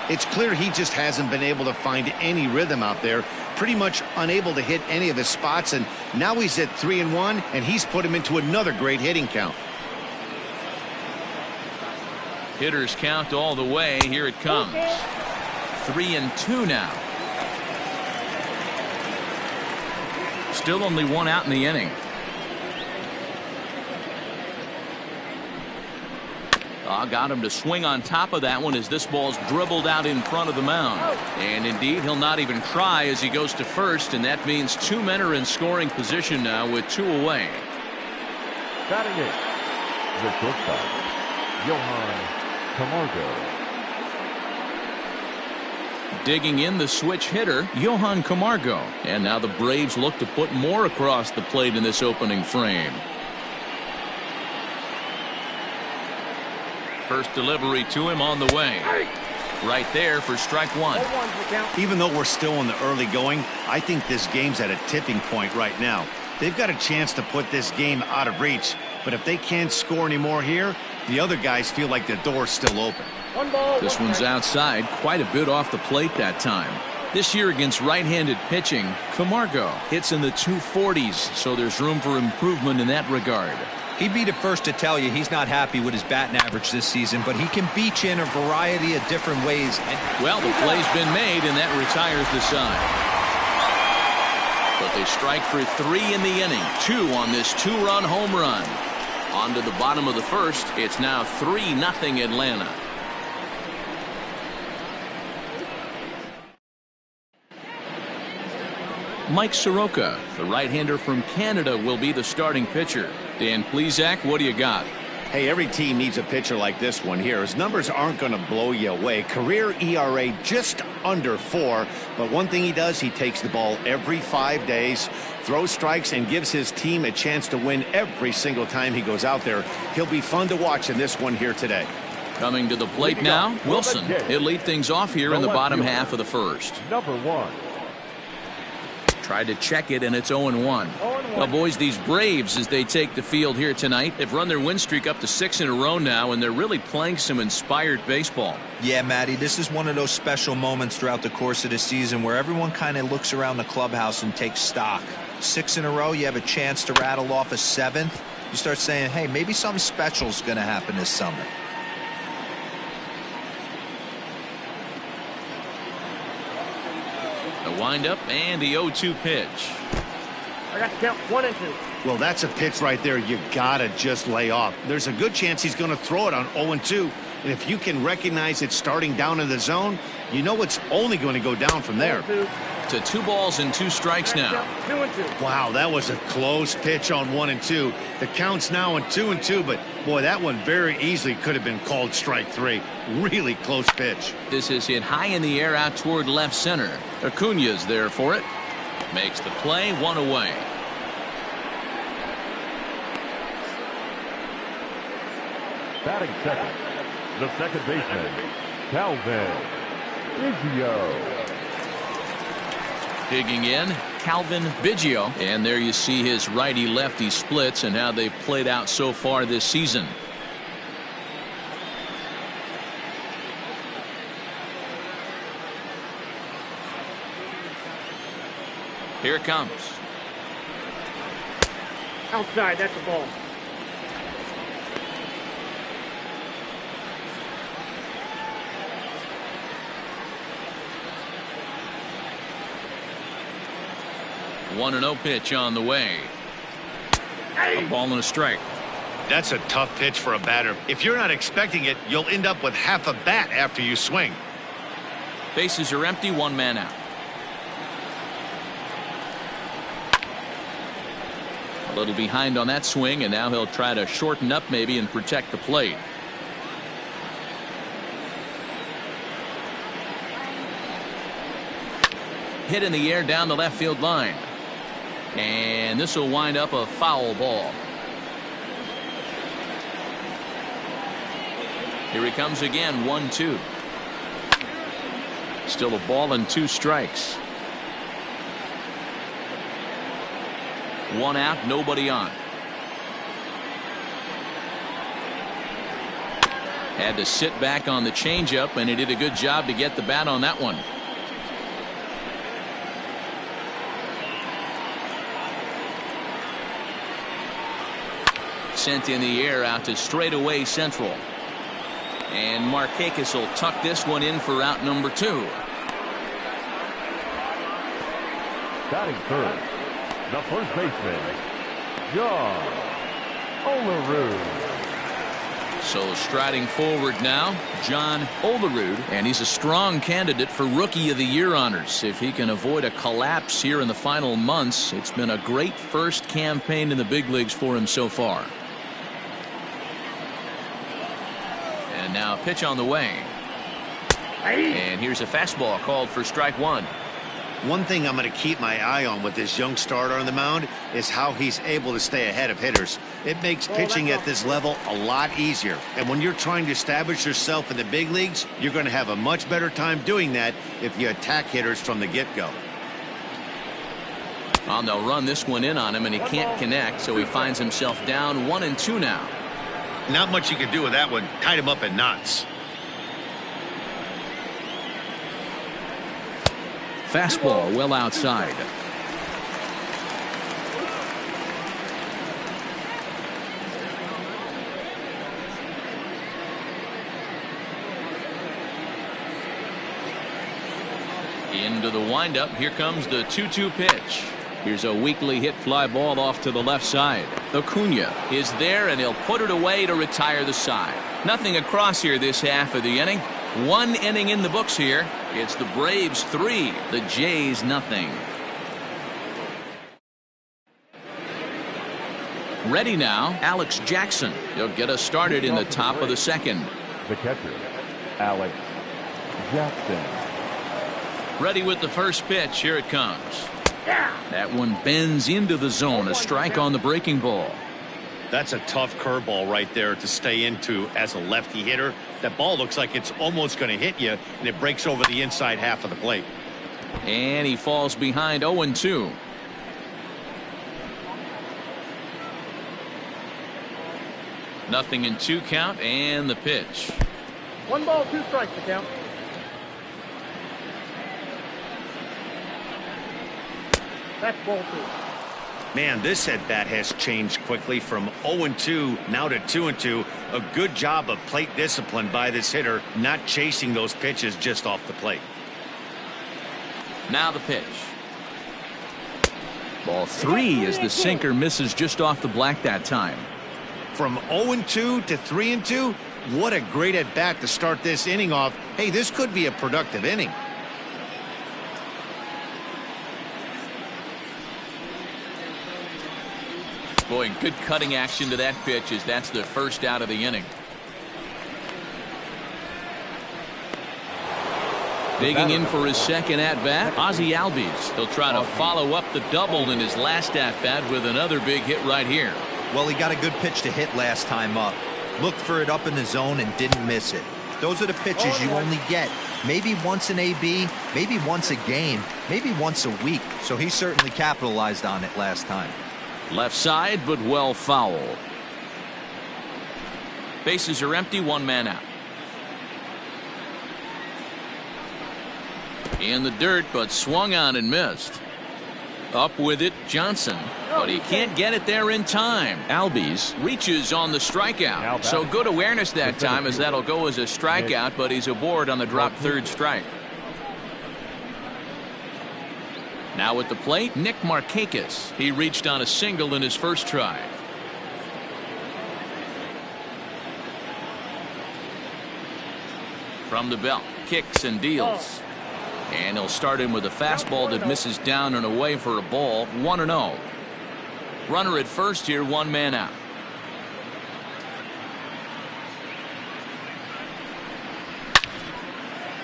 It's clear he just hasn't been able to find any rhythm out there. Pretty much unable to hit any of his spots, and now he's at 3-1, and he's put him into another great hitting count.
Hitters count all the way. Here it comes. 3-2 now. Still only 1 out in the inning. Got him to swing on top of that one as this ball's dribbled out in front of the mound. And indeed, he'll not even try as he goes to first, and that means 2 men are in scoring position now with 2 away.
Batting it, the shortstop, Johan Camargo.
Digging in the switch hitter, Johan Camargo. And now the Braves look to put more across the plate in this opening frame. First delivery to him on the way. Right there for strike 1.
Even though we're still in the early going, I think this game's at a tipping point right now. They've got a chance to put this game out of reach, but if they can't score anymore here, the other guys feel like the door's still open.
This one's outside, quite a bit off the plate that time. This year against right-handed pitching, Camargo hits in the 240s, so there's room for improvement in that regard.
He'd be the first to tell you he's not happy with his batting average this season, but he can beat you in a variety of different ways.
Well, the play's been made, and that retires the side. But they strike for 3 in the inning, 2 on this 2-run home run. On to the bottom of the first. It's now 3-0 Atlanta. Mike Soroka, the right-hander from Canada, will be the starting pitcher. Dan Plesac, what do you got?
Hey, every team needs a pitcher like this one here. His numbers aren't going to blow you away. Career ERA just under 4. But one thing he does, he takes the ball every 5 days, throws strikes, and gives his team a chance to win every single time he goes out there. He'll be fun to watch in this one here today.
Coming to the plate now, Wilson. He'll lead things off here in the bottom half of the first.
Number 1.
Tried to check it, and it's 0-1. Well, boys, these Braves, as they take the field here tonight, have run their win streak up to 6 in a row now, and they're really playing some inspired baseball.
Yeah, Matty, this is one of those special moments throughout the course of the season where everyone kind of looks around the clubhouse and takes stock. 6 in a row, you have a chance to rattle off a 7th. You start saying, hey, maybe something special is going to happen this summer. The
windup and the 0-2 pitch.
I got to count 1 and 2.
Well, that's a pitch right there you gotta just lay off. There's a good chance he's going to throw it on 0-2. And if you can recognize it starting down in the zone, you know it's only going to go down from there.
To 2 balls and 2 strikes now.
2-2.
Wow, that was a close pitch on 1-2. The count's now on 2-2, but boy, that one very easily could have been called strike 3. Really close pitch.
This is hit high in the air out toward left center. Acuna's there for it. Makes the play, 1 away.
Batting second, the second baseman, Calvin Biggio.
Digging in, Calvin Biggio. And there you see his righty-lefty splits and how they've played out so far this season. Here it comes.
Outside, that's a ball.
One 1-0 pitch on the way. A ball and a strike.
That's a tough pitch for a batter. If you're not expecting it, you'll end up with half a bat after you swing.
Bases are empty, 1 man out. A little behind on that swing, and now he'll try to shorten up maybe and protect the plate. Hit in the air down the left field line. And this will wind up a foul ball. Here he comes again, 1-2. Still a ball and 2 strikes. 1 out, nobody on. Had to sit back on the changeup, and he did a good job to get the bat on that one. Sent in the air out to straightaway central. And Markakis will tuck this one in for out number 2.
Batting third, the first baseman, John Olerud.
So striding forward now, John Olerud, and he's a strong candidate for Rookie of the Year honors. If he can avoid a collapse here in the final months, it's been a great first campaign in the big leagues for him so far. And now a pitch on the way. And here's a fastball called for strike 1.
One thing I'm going to keep my eye on with this young starter on the mound is how he's able to stay ahead of hitters. It makes pitching at this level a lot easier. And when you're trying to establish yourself in the big leagues, you're going to have a much better time doing that if you attack hitters from the get-go.
Well, they'll run this one in on him, and he can't connect, so he finds himself down 1-2 now.
Not much you can do with that one. Tied him up in knots.
Fastball well outside. Into the windup. Here comes the 2-2 pitch. Here's a weakly hit fly ball off to the left side. Acuna is there, and he'll put it away to retire the side. Nothing across here this half of the inning. 1 inning in the books here. It's the Braves 3, the Jays nothing. Ready now, Alex Jackson. He'll get us started in the top of the second.
The catcher, Alex Jackson.
Ready with the first pitch. Here it comes. That one bends into the zone. A strike on the breaking ball.
That's a tough curveball right there to stay into as a lefty hitter. That ball looks like it's almost going to hit you, and it breaks over the inside half of the plate.
And he falls behind 0-2. Nothing in 2 count, and the pitch.
1 ball, 2 strikes to count. That's ball 2.
Man, this at-bat has changed quickly from 0-2 now to 2-2. A good job of plate discipline by this hitter, not chasing those pitches just off the plate.
Now the pitch. Ball 3 as the sinker misses just off the black that time.
From 0-2 to 3-2, what a great at-bat to start this inning off. Hey, this could be a productive inning.
Boy, good cutting action to that pitch as that's the first out of the inning. Digging in for his second at-bat, Ozzie Albies. He'll try to follow up the double in his last at-bat with another big hit right here.
Well, he got a good pitch to hit last time up. Looked for it up in the zone and didn't miss it. Those are the pitches you only get maybe once in AB, maybe once a game, maybe once a week. So he certainly capitalized on it last time.
Left side, but well fouled. Bases are empty, one man out. In the dirt, but swung on and missed. Up with it, Johnson, but he can't get it there in time. Albies reaches on the strikeout. So good awareness that time as that'll go as a strikeout, but he's aboard on the drop third strike. Now at the plate, Nick Markakis. He reached on a single in his first try. From the belt, kicks and deals. And he'll start him with a fastball that misses down and away for a ball. 1-0. Runner at first here, one man out.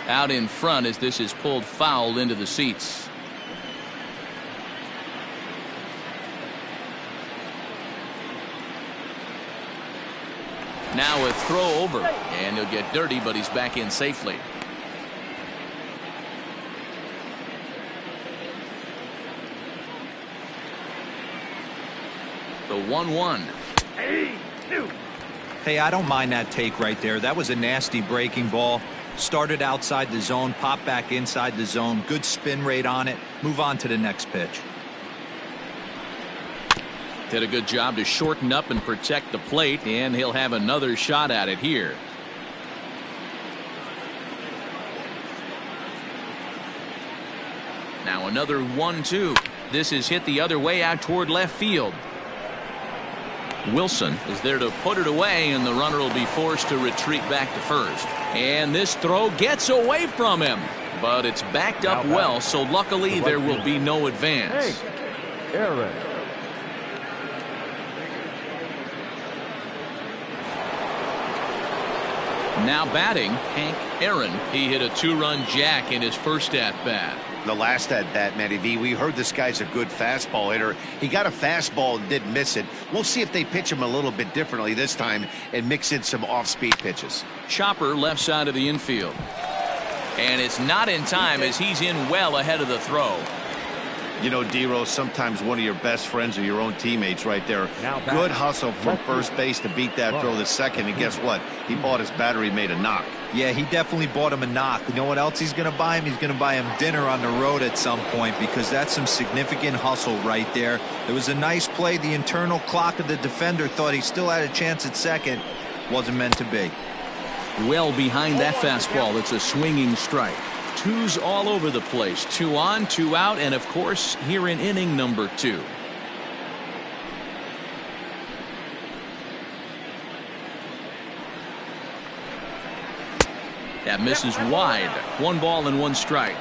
Out in front as this is pulled foul into the seats. Now a throw over, and he'll get dirty, but he's back in safely. The 1-1.
Hey, I don't mind that take right there. That was a nasty breaking ball. Started outside the zone, popped back inside the zone. Good spin rate on it. Move on to the next pitch.
Did a good job to shorten up and protect the plate, and he'll have another shot at it here. Now another 1-2. This is hit the other way out toward left field. Wilson is there to put it away, and the runner will be forced to retreat back to first. And this throw gets away from him, but it's backed up well, so luckily there will be no advance.
Aaron.
Now batting, Hank Aaron. He hit a two-run jack in his first at-bat.
The last at-bat, Matty V, we heard this guy's a good fastball hitter. He got a fastball and didn't miss it. We'll see if they pitch him a little bit differently this time and mix in some off-speed pitches.
Chopper left side of the infield. And it's not in time as he's in well ahead of the throw.
You know, D-Rose, sometimes one of your best friends are your own teammates right there. Good hustle from first base to beat that throw to second, and guess what? He bought his battery made a knock.
Yeah, he definitely bought him a knock. You know what else he's going to buy him? He's going to buy him dinner on the road at some point, because that's some significant hustle right there. It was a nice play. The internal clock of the defender thought he still had a chance at second. Wasn't meant to be.
Well behind that fastball. It's a swinging strike. Twos all over the place. 2 on, 2 out, and of course here in inning number 2. That misses wide. 1 ball and 1 strike.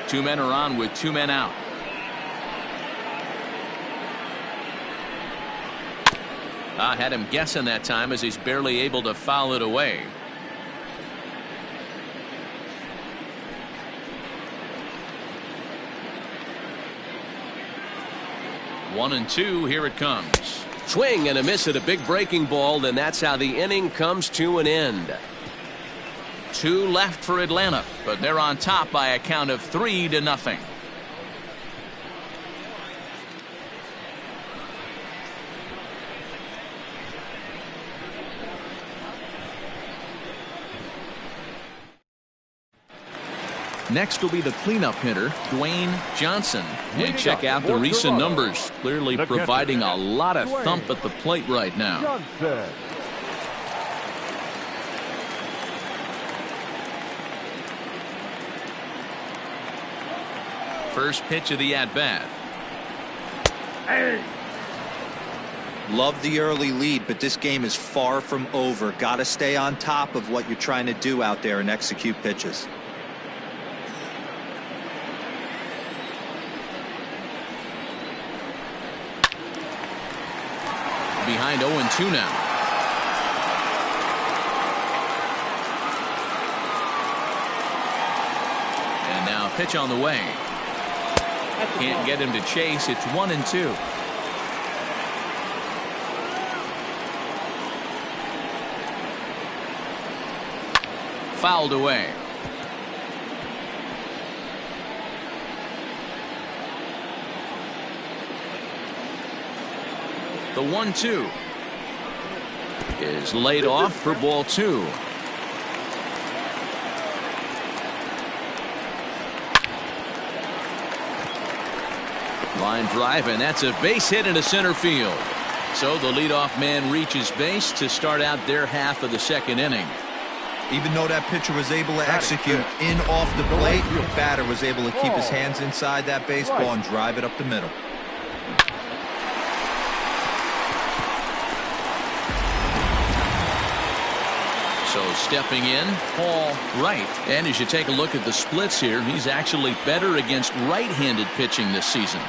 2 men are on with 2 men out. I had him guessing that time as he's barely able to foul it away. One and 2, here it comes.
Swing and a miss at a big breaking ball, and that's how the inning comes to an end.
2 left for Atlanta, but they're on top by a count of 3-0. Next will be the cleanup hitter, Dwayne Johnson. And check out the recent numbers. Clearly providing a lot of thump at the plate right now. First pitch of the at-bat.
Hey.
Love the early lead, but this game is far from over. Got to stay on top of what you're trying to do out there and execute pitches.
Behind 0-2 now. And now a pitch on the way. Can't get him to chase. It's 1-2. Fouled away. The 1-2 is laid off for ball 2. Line drive, and that's a base hit into center field. So the leadoff man reaches base to start out their half of the second inning.
Even though that pitcher was able to execute in off the plate, the batter was able to keep his hands inside that baseball and drive it up the middle.
So stepping in, Paul Wright. And as you take a look at the splits here, he's actually better against right-handed pitching this season.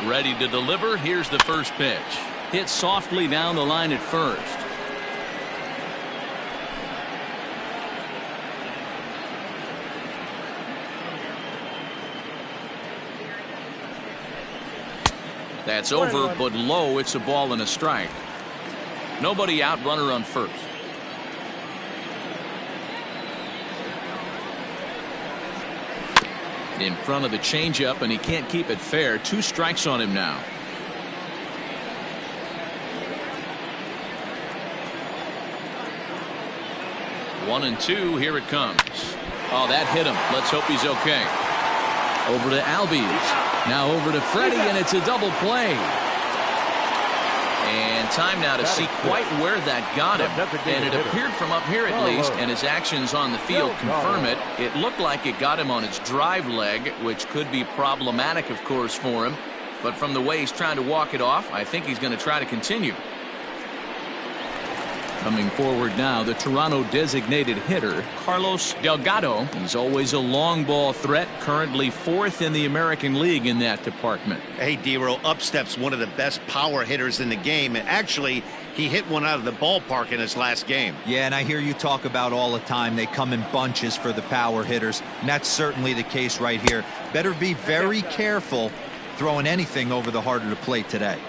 Ready to deliver. Here's the first pitch. Hit softly down the line at first. That's over, but low. It's a ball and a strike. Nobody out, runner on first. In front of the changeup, and he can't keep it fair. 2 strikes on him now. One and two. Here it comes. Oh, that hit him. Let's hope he's okay. Over to Albies. Now over to Freddie, and it's a double play. And time now to see quite where that got him. And it appeared from up here at least, and his actions on the field confirm it. It looked like it got him on his drive leg, which could be problematic, of course, for him. But from the way he's trying to walk it off, I think he's going to try to continue. Coming forward now, the Toronto designated hitter, Carlos Delgado. He's always a long ball threat, currently 4th in the American League in that department.
Hey, D-Row, up steps one of the best power hitters in the game. And actually, he hit one out of the ballpark in his last game.
Yeah, and I hear you talk about all the time. They come in bunches for the power hitters, and that's certainly the case right here. Better be very careful throwing anything over the harder to plate today.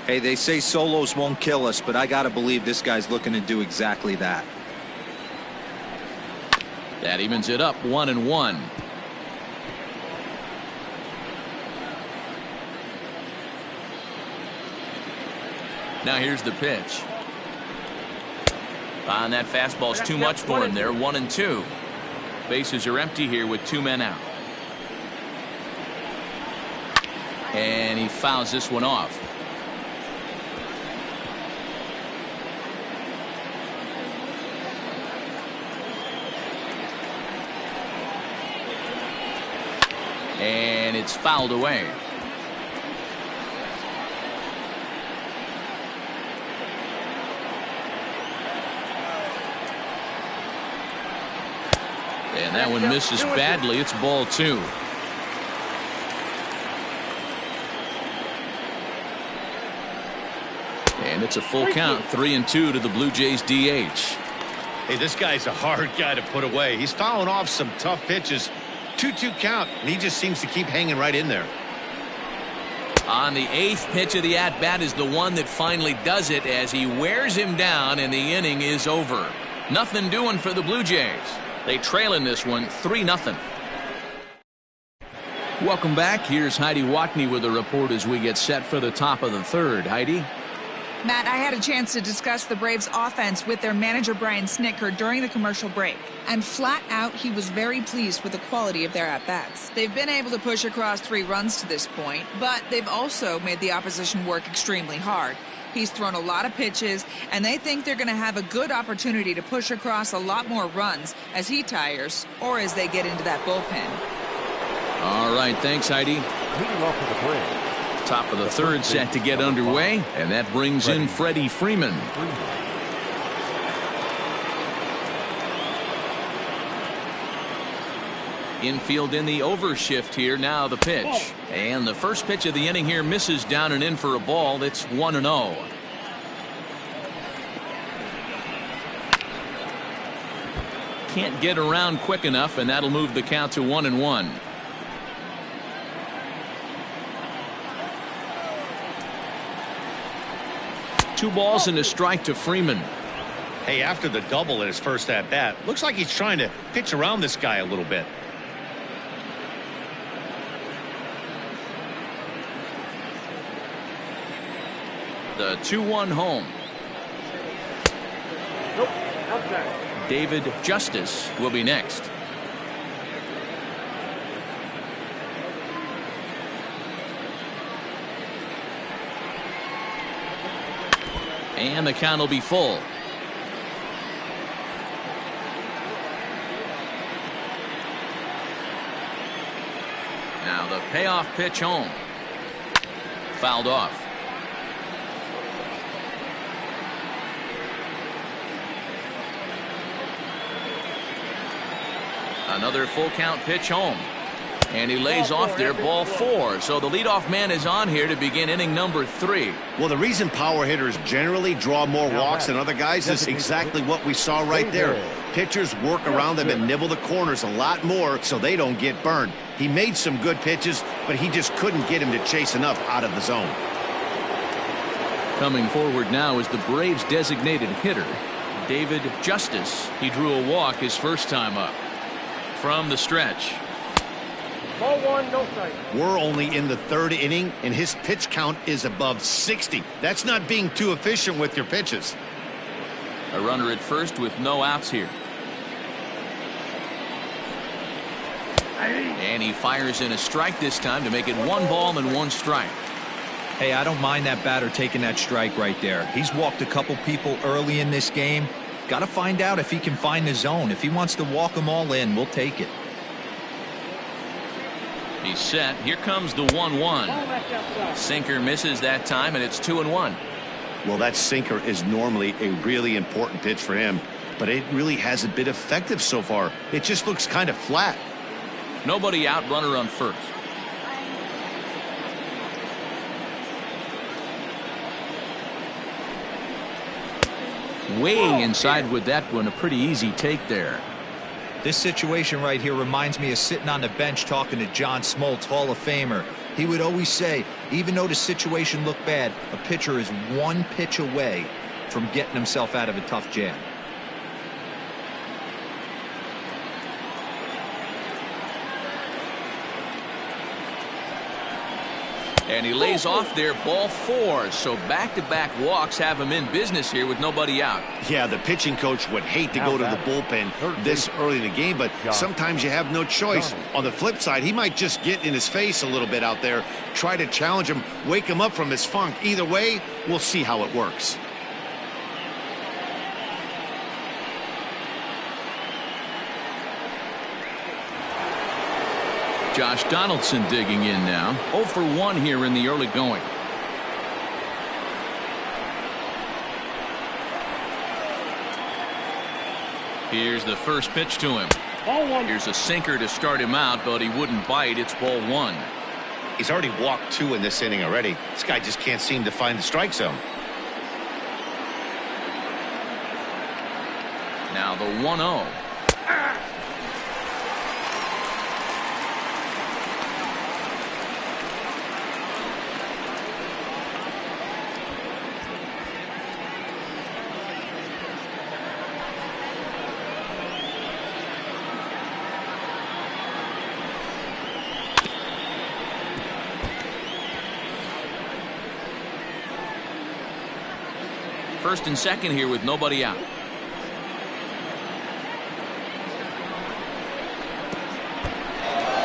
Hey, they say solos won't kill us, but I got to believe this guy's looking to do exactly that.
That evens it up 1-1. Now here's the pitch. And that fastball's too much for him there. 1-2. Bases are empty here with 2 men out. And he fouls this one off. And it's fouled away. And that one misses badly. It's ball 2. And it's a full count. 3-2 to the Blue Jays DH.
Hey, this guy's a hard guy to put away. He's fouling off some tough pitches. 2-2 count, and he just seems to keep hanging right in there.
On the 8th pitch of the at-bat is the one that finally does it as he wears him down, and the inning is over. Nothing doing for the Blue Jays. They trail in this one 3-0. Welcome back. Here's Heidi Watney with a report as we get set for the top of the 3rd. Heidi?
Matt, I had a chance to discuss the Braves' offense with their manager, Brian Snitker, during the commercial break. And flat out, he was very pleased with the quality of their at-bats. They've been able to push across 3 runs to this point, but they've also made the opposition work extremely hard. He's thrown a lot of pitches, and they think they're going to have a good opportunity to push across a lot more runs as he tires or as they get into that bullpen.
All right, thanks, Heidi.
Leading off for the Braves.
Top of the third set to get underway, and that brings in Freddie Freeman. Infield in the overshift here. Now the pitch. And the first pitch of the inning here misses down and in for a ball. It's 1-0. Can't get around quick enough, and that'll move the count to 1-1. Two balls and a strike to Freeman.
Hey, after the double at his first at bat, looks like he's trying to pitch around this guy a little bit.
The 2-1 home.
Nope, outside.
David Justice will be next. And the count will be full. Now the payoff pitch home. Fouled off. Another full count pitch home. And he lays off there, ball 4. So the leadoff man is on here to begin inning number 3.
Well, the reason power hitters generally draw more walks than other guys is exactly what we saw right there. Pitchers work around them and nibble the corners a lot more so they don't get burned. He made some good pitches, but he just couldn't get him to chase enough out of the zone.
Coming forward now is the Braves designated hitter, David Justice. He drew a walk his first time up. From the stretch.
Ball 1, no strike.
We're only in the 3rd inning, and his pitch count is above 60. That's not being too efficient with your pitches.
A runner at first with no outs here. And he fires in a strike this time to make it 1 ball and 1 strike.
Hey, I don't mind that batter taking that strike right there. He's walked a couple people early in this game. Got to find out if he can find the zone. If he wants to walk them all in, we'll take it.
He's set. Here comes the 1-1. Sinker misses that time, and it's 2-1.
Well, that sinker is normally a really important pitch for him, but it really hasn't been effective so far. It just looks kind of flat.
Nobody out, runner on first. Way inside with that one. A pretty easy take there.
This situation right here reminds me of sitting on the bench talking to John Smoltz, Hall of Famer. He would always say, even though the situation looked bad, a pitcher is 1 pitch away from getting himself out of a tough jam.
And he lays off there, ball 4. So back-to-back walks have him in business here with nobody out.
Yeah, the pitching coach would hate to go to the bullpen this early in the game, but sometimes you have no choice. On the flip side, he might just get in his face a little bit out there, try to challenge him, wake him up from his funk. Either way, we'll see how it works.
Josh Donaldson digging in now. 0 for 1 here in the early going. Here's the first pitch to him.
Ball 1.
Here's a sinker to start him out, but he wouldn't bite. It's ball 1.
He's already walked 2 in this inning already. This guy just can't seem to find the strike zone.
Now the 1-0. First and second here with nobody out.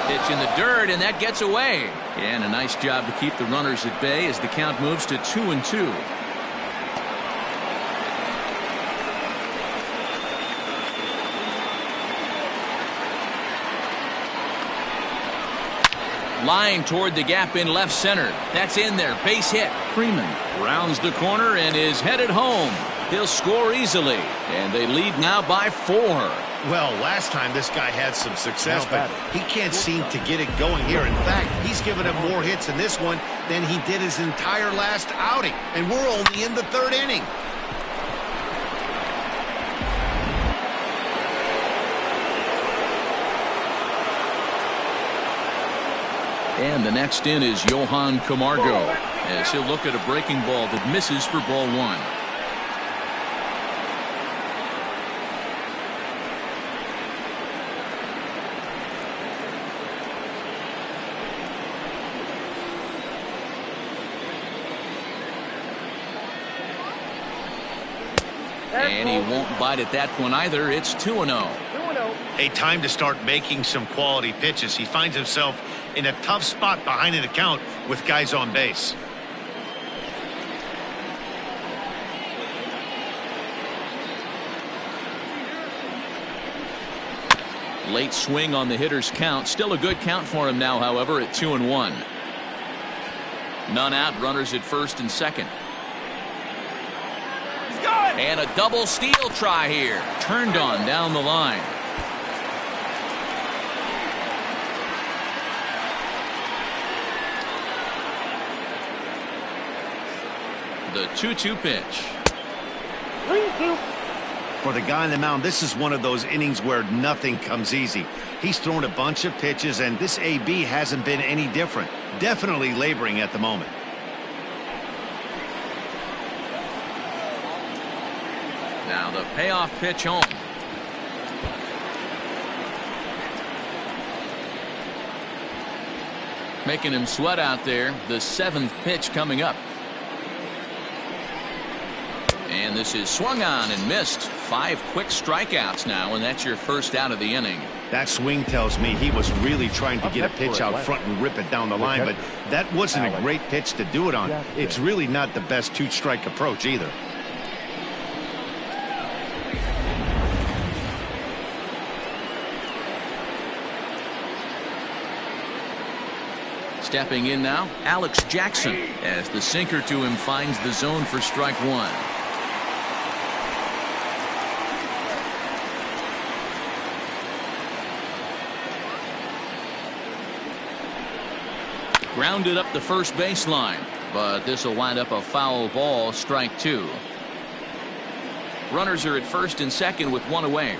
Pitch in the dirt, and that gets away. And a nice job to keep the runners at bay as the count moves to 2-2. Line toward the gap in left center. That's in there. Base hit. Freeman rounds the corner and is headed home. He'll score easily, and they lead now by 4.
Well, last time this guy had some success, but he can't seem to get it going here. In fact, he's given up more hits in this one than he did his entire last outing, and we're only in the 3rd inning.
And the next in is Johan Camargo, as he'll look at a breaking ball that misses for ball 1. And he won't bite at that one either. It's 2-0.
A time to start making some quality pitches. He finds himself in a tough spot behind an account with guys on base.
Late swing on the hitter's count. Still a good count for him now, however, at 2-1. None out. Runners at first and second. And a double steal try here. Turned on down the line. The 2-2 pitch.
3-2.
For the guy on the mound, this is one of those innings where nothing comes easy. He's thrown a bunch of pitches, and this AB hasn't been any different. Definitely laboring at the moment.
Now the payoff pitch home. Making him sweat out there. The 7th pitch coming up. And this is swung on and missed. 5 quick strikeouts now, and that's your first out of the inning.
That swing tells me he was really trying to get a pitch out front and rip it down the line, but that wasn't a great pitch to do it on. It's really not the best 2-strike approach either.
Stepping in now, Alex Jackson, as the sinker to him finds the zone for strike 1. Grounded up the first baseline, but this will wind up a foul ball, strike 2. Runners are at first and second with 1 away.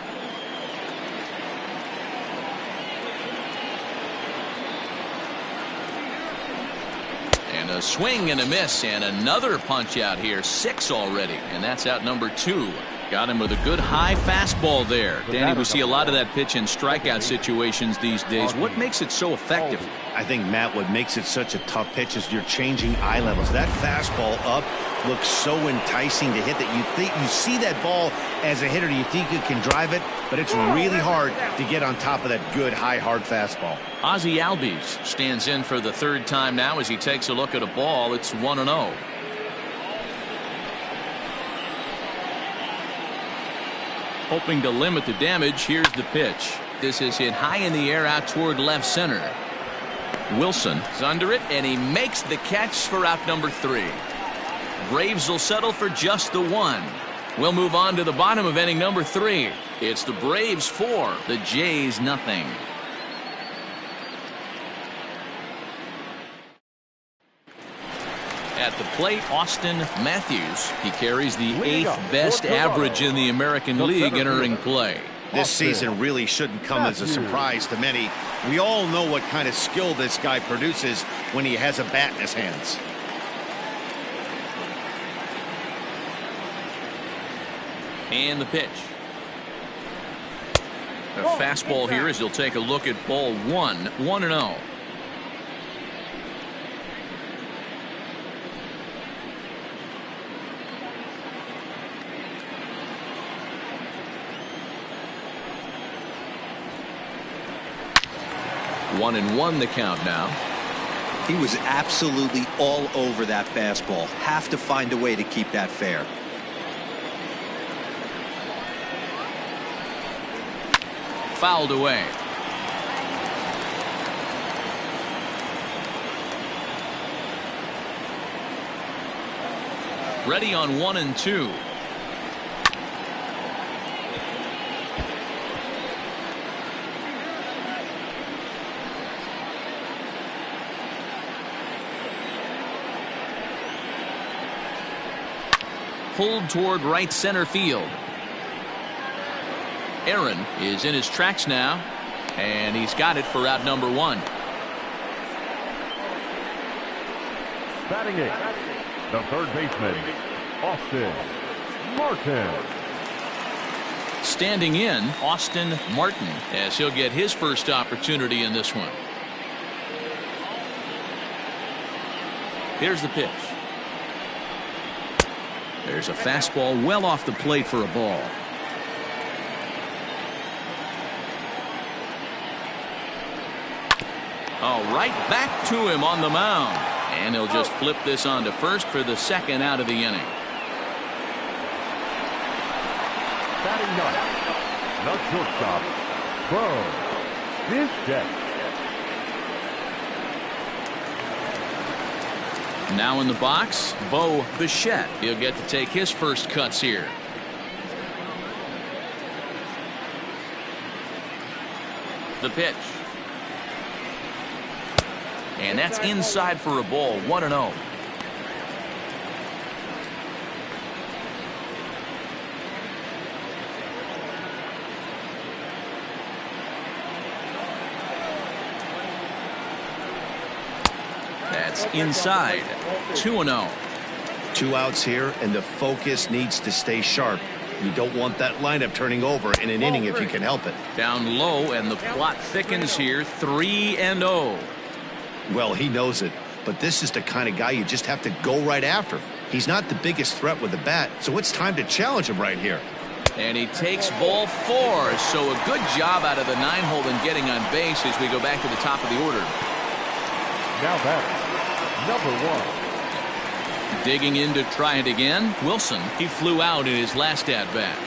And a swing and a miss, and another punch out here. 6 already, and that's out number 2. Got him with a good high fastball there. Danny, we see a lot of that pitch in strikeout situations these days. What makes it so effective?
I think, Matt, what makes it such a tough pitch is you're changing eye levels. That fastball up looks so enticing to hit that you see that ball as a hitter, you think you can drive it, but it's really hard to get on top of that good high hard fastball.
Ozzie Albies stands in for the 3rd time now as he takes a look at a ball. It's 1-0. Hoping to limit the damage, here's the pitch. This is hit high in the air out toward left center. Wilson is under it, and he makes the catch for out number 3. Braves will settle for just the 1. We'll move on to the bottom of inning number 3. It's the Braves 4, the Jays nothing. At the plate, Austin Matthews. He carries the 8th best average in the American League entering play.
This season really shouldn't come as a surprise to many. We all know what kind of skill this guy produces when he has a bat in his hands.
And the pitch. A fastball here as he'll take a look at ball 1, 1-0. One and 1 the count now.
He was absolutely all over that fastball. Have to find a way to keep that fair.
Fouled away. Ready on 1 and 2. Pulled toward right center field. Aaron is in his tracks now, and he's got it for out number 1.
Batting it, the third baseman, Austin Martin.
Standing in, Austin Martin, as he'll get his first opportunity in this one. Here's the pitch. There's a fastball well off the plate for a ball. Oh, right back to him on the mound. And he'll just flip this on to first for the second out of the inning.
Batting ninth, the shortstop, Bo Bichette.
Now in the box, Bo Bichette. He'll get to take his first cuts here. The pitch. And that's inside for a ball. 1-0. That's inside. 2-0.
2 outs here, and the focus needs to stay sharp. You don't want that lineup turning over in an inning if you can help it.
Down low, and the plot thickens here. 3-0.
Well, he knows it, but this is the kind of guy you just have to go right after. He's not the biggest threat with the bat, so it's time to challenge him right here.
And he takes ball 4, so a good job out of the 9-hole in getting on base as we go back to the top of the order.
Now batting, number 1.
Digging in to try it again, Wilson. He flew out in his last at-bat.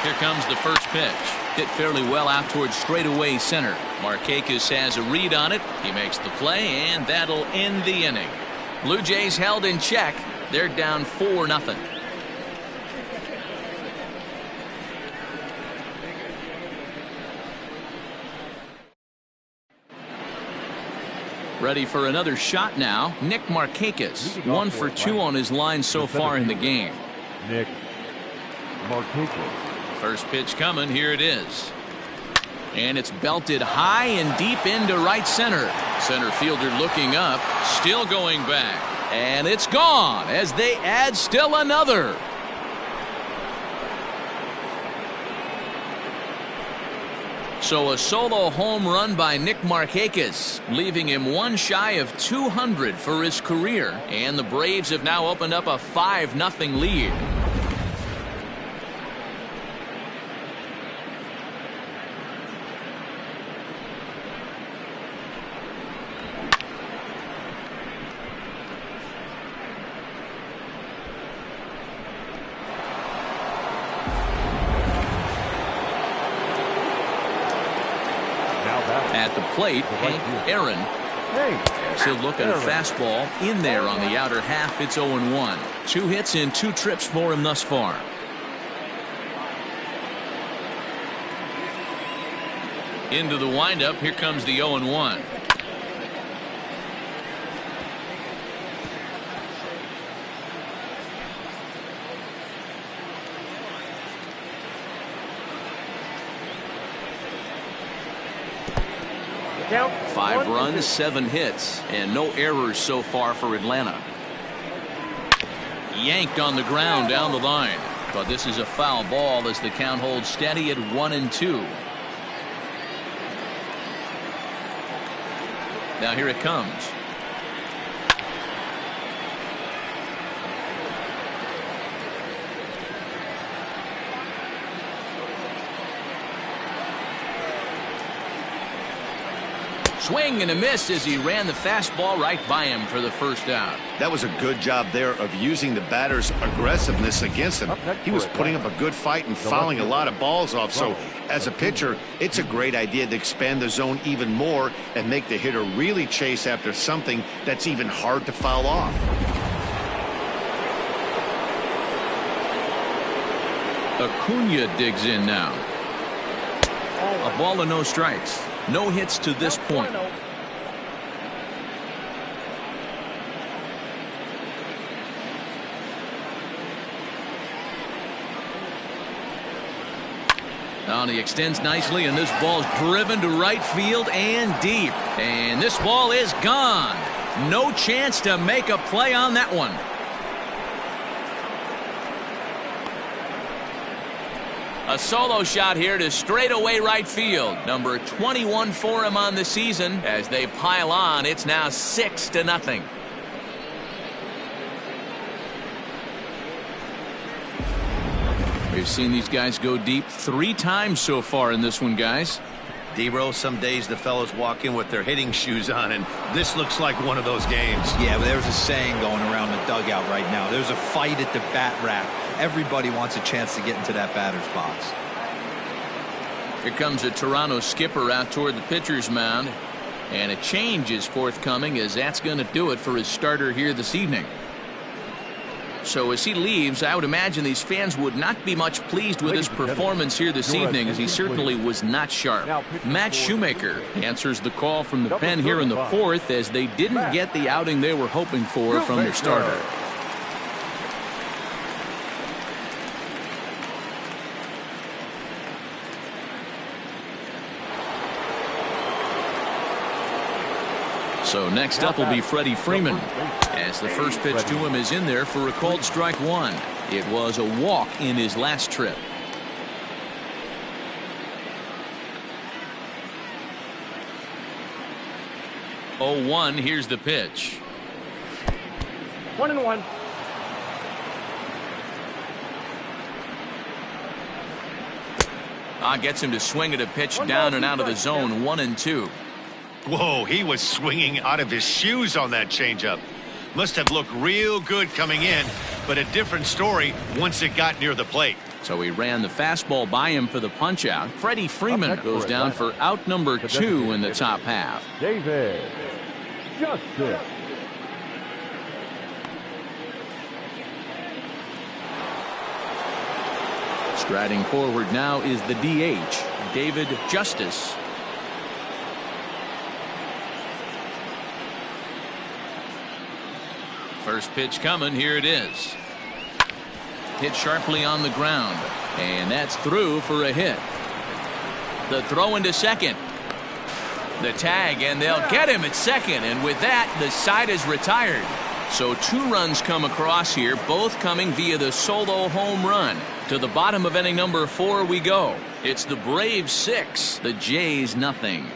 Here comes the first pitch. Hit fairly well out towards straightaway center. Markakis has a read on it. He makes the play, and that'll end the inning. Blue Jays held in check. They're down 4-0. Ready for another shot now. Nick Markakis. 1 for 2 on his line so far in the game.
Nick Markakis.
First pitch coming. Here it is. And it's belted high and deep into right center. Center fielder looking up, still going back. And it's gone as they add still another. So a solo home run by Nick Markakis, leaving him 1 shy of 200 for his career. And the Braves have now opened up a 5-0 lead. At the plate, Hank Aaron. He'll look at a fastball in there on the outer half. It's 0-1. 2 hits in 2 trips for him thus far. Into the windup. Here comes the 0-1.
Count.
5 runs, 7 hits, and no errors so far for Atlanta. Yanked on the ground down the line, but this is a foul ball as the count holds steady at 1-2. Now here it comes. Swing and a miss as he ran the fastball right by him for the first out.
That was a good job there of using the batter's aggressiveness against him. He was putting up a good fight and fouling a lot of balls off. So as a pitcher, it's a great idea to expand the zone even more and make the hitter really chase after something that's even hard to foul off.
Acuna digs in now. A ball and no strikes. No hits to this point. Now he extends nicely, and this ball's driven to right field and deep. And this ball is gone. No chance to make a play on that one. A solo shot here to straightaway right field. Number 21 for him on the season. As they pile on, it's now 6-0. We've seen these guys go deep 3 times so far in this one, guys.
D-Row, some days the fellas walk in with their hitting shoes on, and this looks like one of those games.
Yeah, but there's a saying going around the dugout right now. There's a fight at the bat rack. Everybody wants a chance to get into that batter's box.
Here comes a Toronto skipper out toward the pitcher's mound. And a change is forthcoming, as that's going to do it for his starter here this evening. So as he leaves, I would imagine these fans would not be much pleased with his performance here this evening, as he certainly was not sharp. Matt Shoemaker answers the call from the pen here in the 4th, as they didn't get the outing they were hoping for from their starter. So next up will be Freddie Freeman, as the first pitch to him is in there for a called strike 1. It was a walk in his last trip. Oh, 1, here's the pitch.
1-1.
Gets him to swing at a pitch down and out of the zone. 1-2.
Whoa, he was swinging out of his shoes on that changeup. Must have looked real good coming in, but a different story once it got near the plate.
So he ran the fastball by him for the punch out. Freddie Freeman goes down for out number 2 in the top half.
David Justice.
Striding forward now is the DH, David Justice. First pitch coming. Here it is. Hit sharply on the ground, and that's through for a hit. The throw into second. The tag, and they'll get him at second, and with that, the side is retired. So 2 runs come across here, both coming via the solo home run. To the bottom of inning number 4 we go. It's the Braves 6, the Jays nothing.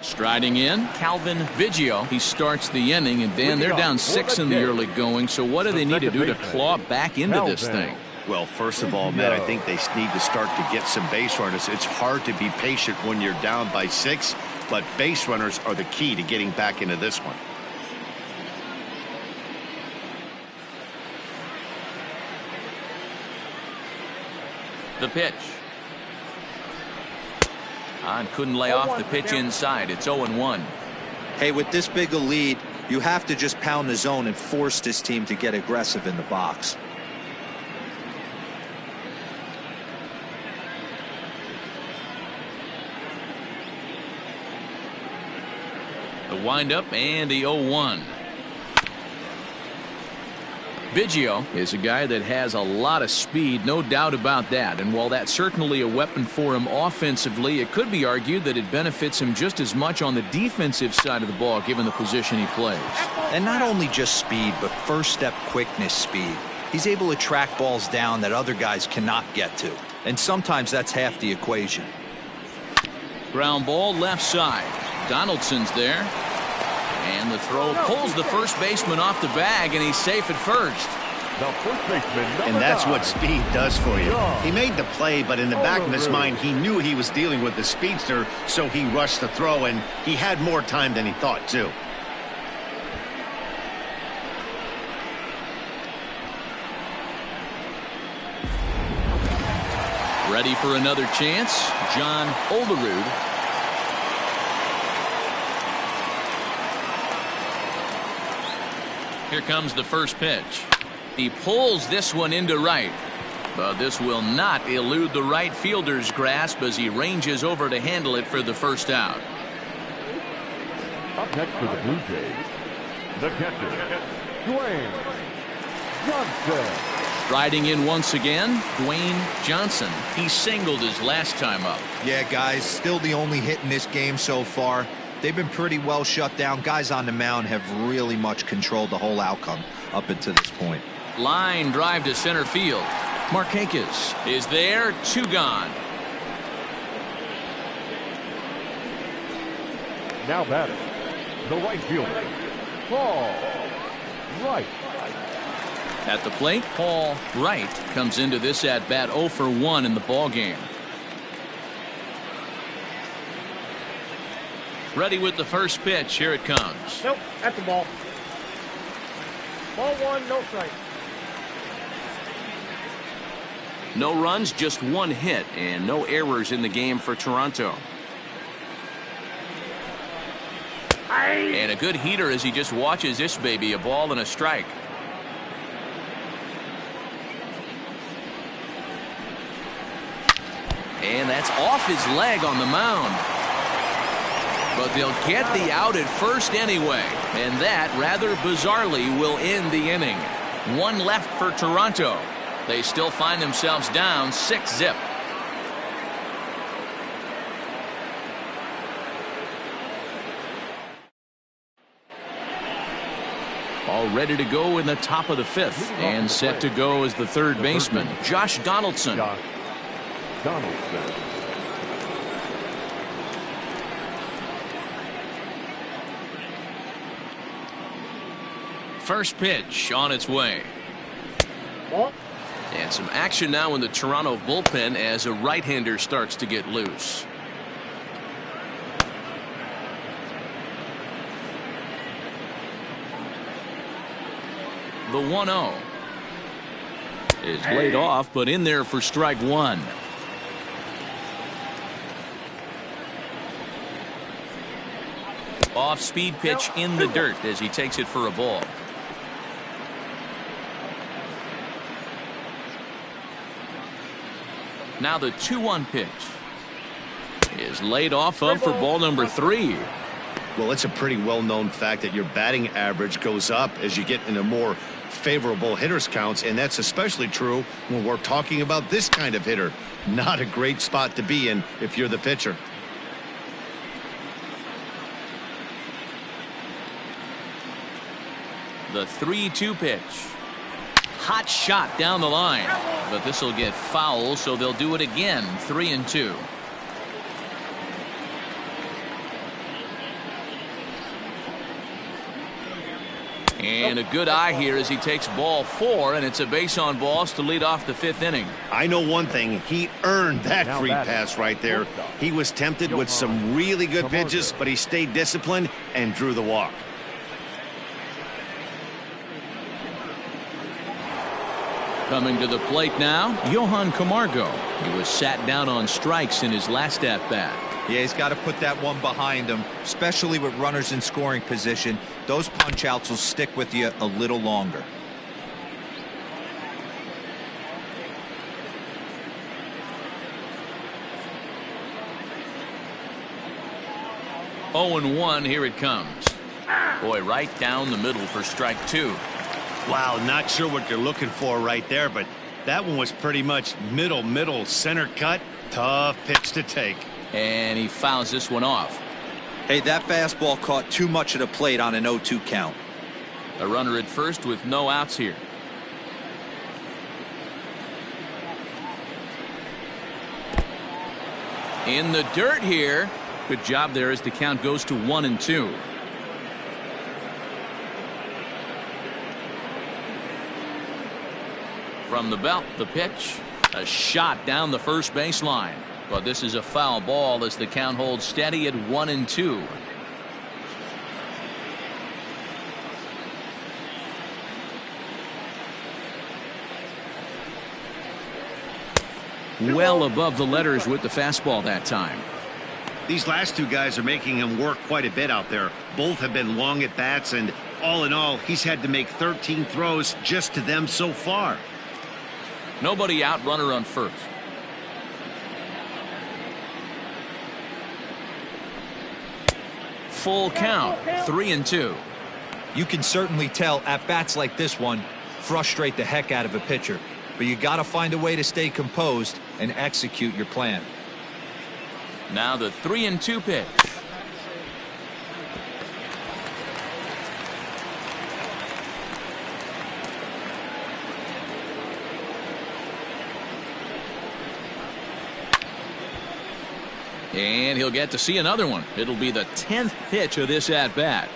Striding in, Calvin Biggio. He starts the inning, and Dan, they're down 6 in the early going. So what do they need to do to claw back into this thing?
Well, first of all, Matt, I think they need to start to get some base runners. It's hard to be patient when you're down by 6, but base runners are the key to getting back into this one.
The pitch. Couldn't lay off the pitch inside. It's 0-1.
Hey, with this big a lead, you have to just pound the zone and force this team to get aggressive in the box.
The windup and the 0-1. Biggio is a guy that has a lot of speed, no doubt about that. And while that's certainly a weapon for him offensively, it could be argued that it benefits him just as much on the defensive side of the ball, given the position he plays.
And not only just speed, but first step quickness speed. He's able to track balls down that other guys cannot get to. And sometimes that's half the equation.
Ground ball left side. Donaldson's there. And the throw pulls the first baseman off the bag, and he's safe at first.
The first baseman, number
And that's
9.
what speed does for you. He made the play, but in the back of his mind, he knew he was dealing with the speedster, so he rushed the throw, and he had more time than he thought, too.
Ready for another chance, John Olerud. Here comes the first pitch. He pulls this one into right, but this will not elude the right fielder's grasp as he ranges over to handle it for the first out.
Up next for the Blue Jays, the catcher, Dwayne Johnson.
Riding in once again, Dwayne Johnson. He singled his last time up.
Yeah, guys, still the only hit in this game so far. They've been pretty well shut down. Guys on the mound have really much controlled the whole outcome up until this point.
Line drive to center field. Markakis is there, 2 gone.
Now batting, the right fielder, Paul Wright.
At the plate, Paul Wright comes into this at-bat 0 for 1 in the ballgame. Ready with the first pitch. Here it comes.
Nope, at the ball. Ball 1, no strike.
No runs, just 1 hit, and no errors in the game for Toronto. And a good heater as he just watches this baby, a ball and a strike. And that's off his leg on the mound. But they'll get the out at first anyway. And that, rather bizarrely, will end the inning. 1 left for Toronto. They still find themselves down 6-0. All ready to go in the top of the 5th. And set to go as the third baseman, Josh Donaldson.
Donaldson.
First pitch on its way.
Ball.
And some action now in the Toronto bullpen as a right-hander starts to get loose. The 1-0 is laid off, but in there for strike 1. Off-speed pitch in the dirt as he takes it for a ball. Now the 2-1 pitch is laid off of for ball number 3.
Well, it's a pretty well-known fact that your batting average goes up as you get into more favorable hitters counts, and that's especially true when we're talking about this kind of hitter. Not a great spot to be in if you're the pitcher.
The 3-2 pitch. Hot shot down the line, but this will get foul, so they'll do it again. 3-2. And a good eye here as he takes ball 4, and it's a base on balls to lead off the 5th inning.
I know one thing, he earned that free pass right there. He was tempted with some really good pitches, but he stayed disciplined and drew the walk.
Coming to the plate now, Johan Camargo. He was sat down on strikes in his last at-bat.
Yeah, he's got to put that one behind him, especially with runners in scoring position. Those punch-outs will stick with you a little longer.
Oh, 0-1, here it comes. Boy, right down the middle for strike 2.
Wow, not sure what you're looking for right there, but that one was pretty much middle center cut. Tough pitch to take.
And he fouls this one off.
Hey, that fastball caught too much of the plate on an 0-2 count.
A runner at first with no outs here. In the dirt here. Good job there as the count goes to 1-2. From the belt, the pitch. A shot down the first baseline. But this is a foul ball as the count holds steady at 1-2. Well above the letters with the fastball that time.
These last two guys are making him work quite a bit out there. Both have been long at bats, and all in all, he's had to make 13 throws just to them so far.
Nobody out, runner on first. Full count, 3-2.
You can certainly tell at bats like this one frustrate the heck out of a pitcher, but you got to find a way to stay composed and execute your plan.
Now the 3-2 pitch. And he'll get to see another one. It'll be the 10th pitch of this at-bat.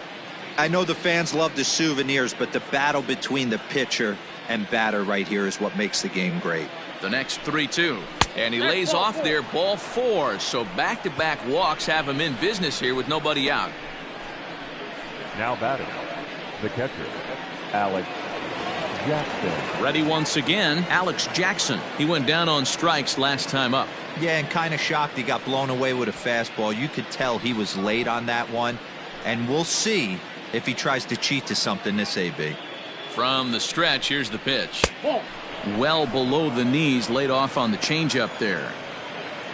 I know the fans love the souvenirs, but the battle between the pitcher and batter right here is what makes the game great.
The next 3-2. And he lays off there, ball 4. So back-to-back walks have him in business here with nobody out.
Now batting, the catcher, Alex Jackson.
Ready once again, Alex Jackson. He went down on strikes last time up.
Yeah, and kind of shocked he got blown away with a fastball. You could tell he was late on that one. And we'll see if he tries to cheat to something this AB.
From the stretch, here's the pitch. Well below the knees, laid off on the changeup there.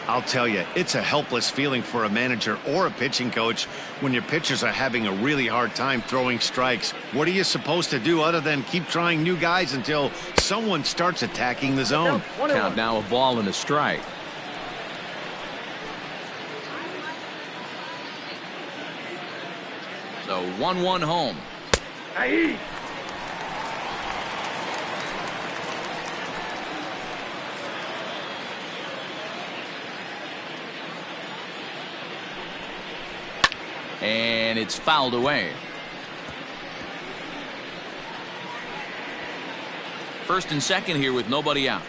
I'll tell you, it's a helpless feeling for a manager or a pitching coach when your pitchers are having a really hard time throwing strikes. What are you supposed to do other than keep trying new guys until someone starts attacking the zone?
Count now, a ball and a strike. So 1-1 home.
Ahí.
And it's fouled away. First and second here with nobody out.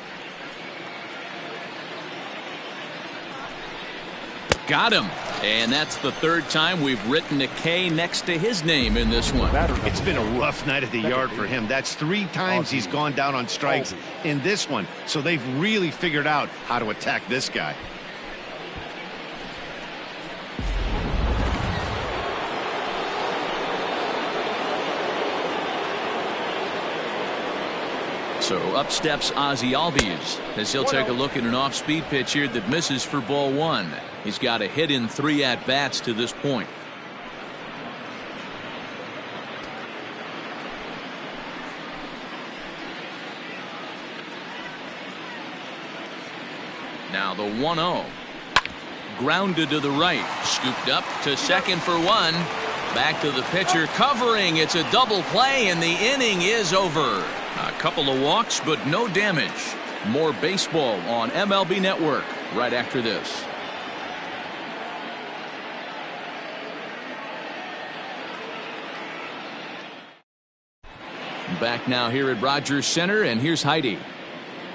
Got him. And that's the third time we've written a K next to his name in this one.
It's been a rough night at the yard for him. That's 3 times he's gone down on strikes in this one. So they've really figured out how to attack this guy.
So up steps Ozzie Albies as he'll take a look at an off-speed pitch here that misses for ball 1. He's got a hit in 3 at-bats to this point. Now the 1-0. Grounded to the right. Scooped up to second for 1. Back to the pitcher covering. It's a double play and the inning is over. A couple of walks, but no damage. More baseball on MLB Network right after this. Back now here at Rogers Center, and here's Heidi.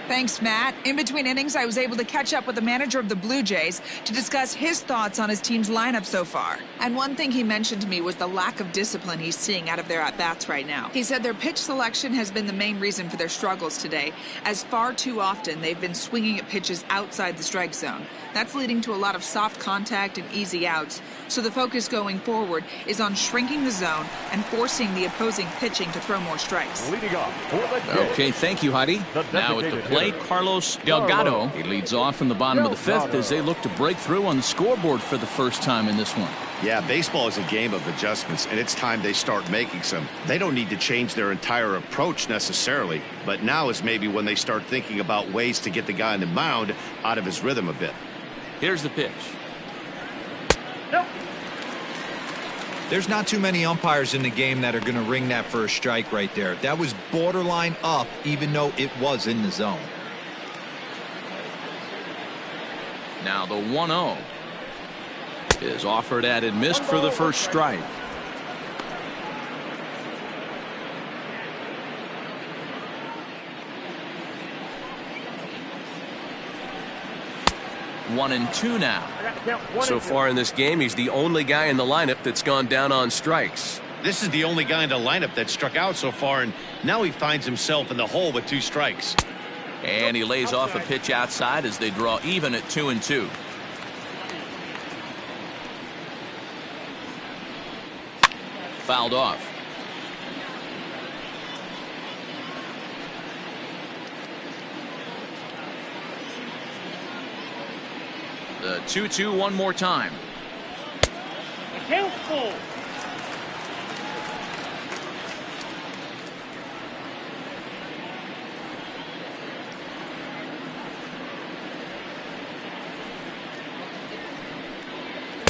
Thanks, Matt. In between innings, I was able to catch up with the manager of the Blue Jays to discuss his thoughts on his team's lineup so far. And one thing he mentioned to me was the lack of discipline he's seeing out of their at-bats right now. He said their pitch selection has been the main reason for their struggles today, as far too often they've been swinging at pitches outside the strike zone. That's leading to a lot of soft contact and easy outs. So the focus going forward is on shrinking the zone and forcing the opposing pitching to throw more strikes.
Leading off for the Jays.
Okay, thank you, Heidi. Now at the plate, Carlos Delgado. He leads off in the bottom of the 5th as they look to break through on the scoreboard for the first time in this one.
Yeah, baseball is a game of adjustments, and it's time they start making some. They don't need to change their entire approach necessarily, but now is maybe when they start thinking about ways to get the guy on the mound out of his rhythm a bit.
Here's the pitch.
There's not too many umpires in the game that are going to ring that first strike right there. That was borderline up, even though it was in the zone.
Now the 1-0 is offered at and missed for the first strike. 1-2 now.
So far in this game, he's the only guy in the lineup that's gone down on strikes.
This is the only guy in the lineup that struck out so far, and now he finds himself in the hole with 2 strikes.
And he lays off a pitch outside as they draw even at 2-2. Fouled off. The 2-2 one more time.
Count full.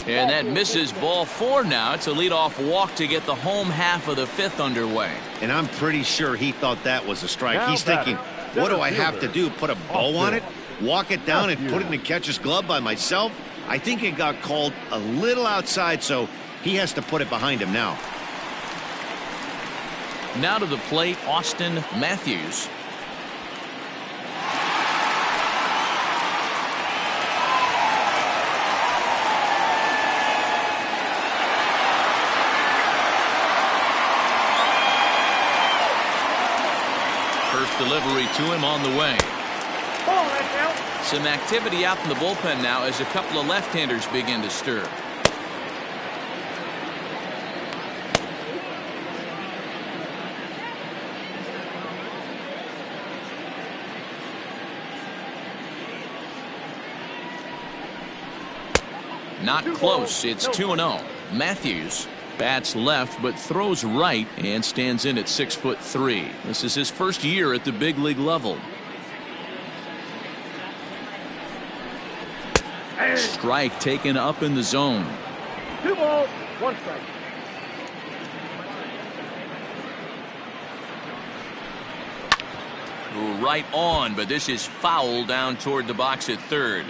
And that misses. Ball 4 now. It's a leadoff walk to get the home half of the 5th underway.
And I'm pretty sure he thought that was a strike.
Now
He's thinking, what do I have to do? Put a bow on it? Walk it down and put it in the catcher's glove by myself? I think it got called a little outside, so he has to put it behind him now.
Now to the plate, Austin Matthews. First delivery to him on the way.
Ball, that's out.
Some activity out in the bullpen now as a couple of left-handers begin to stir. Not close. It's 2-0. Matthews bats left but throws right and stands in at 6'3". This is his first year at the big league level. Strike taken up in the zone.
2 balls, 1 strike.
Right on, but this is foul down toward the box at third.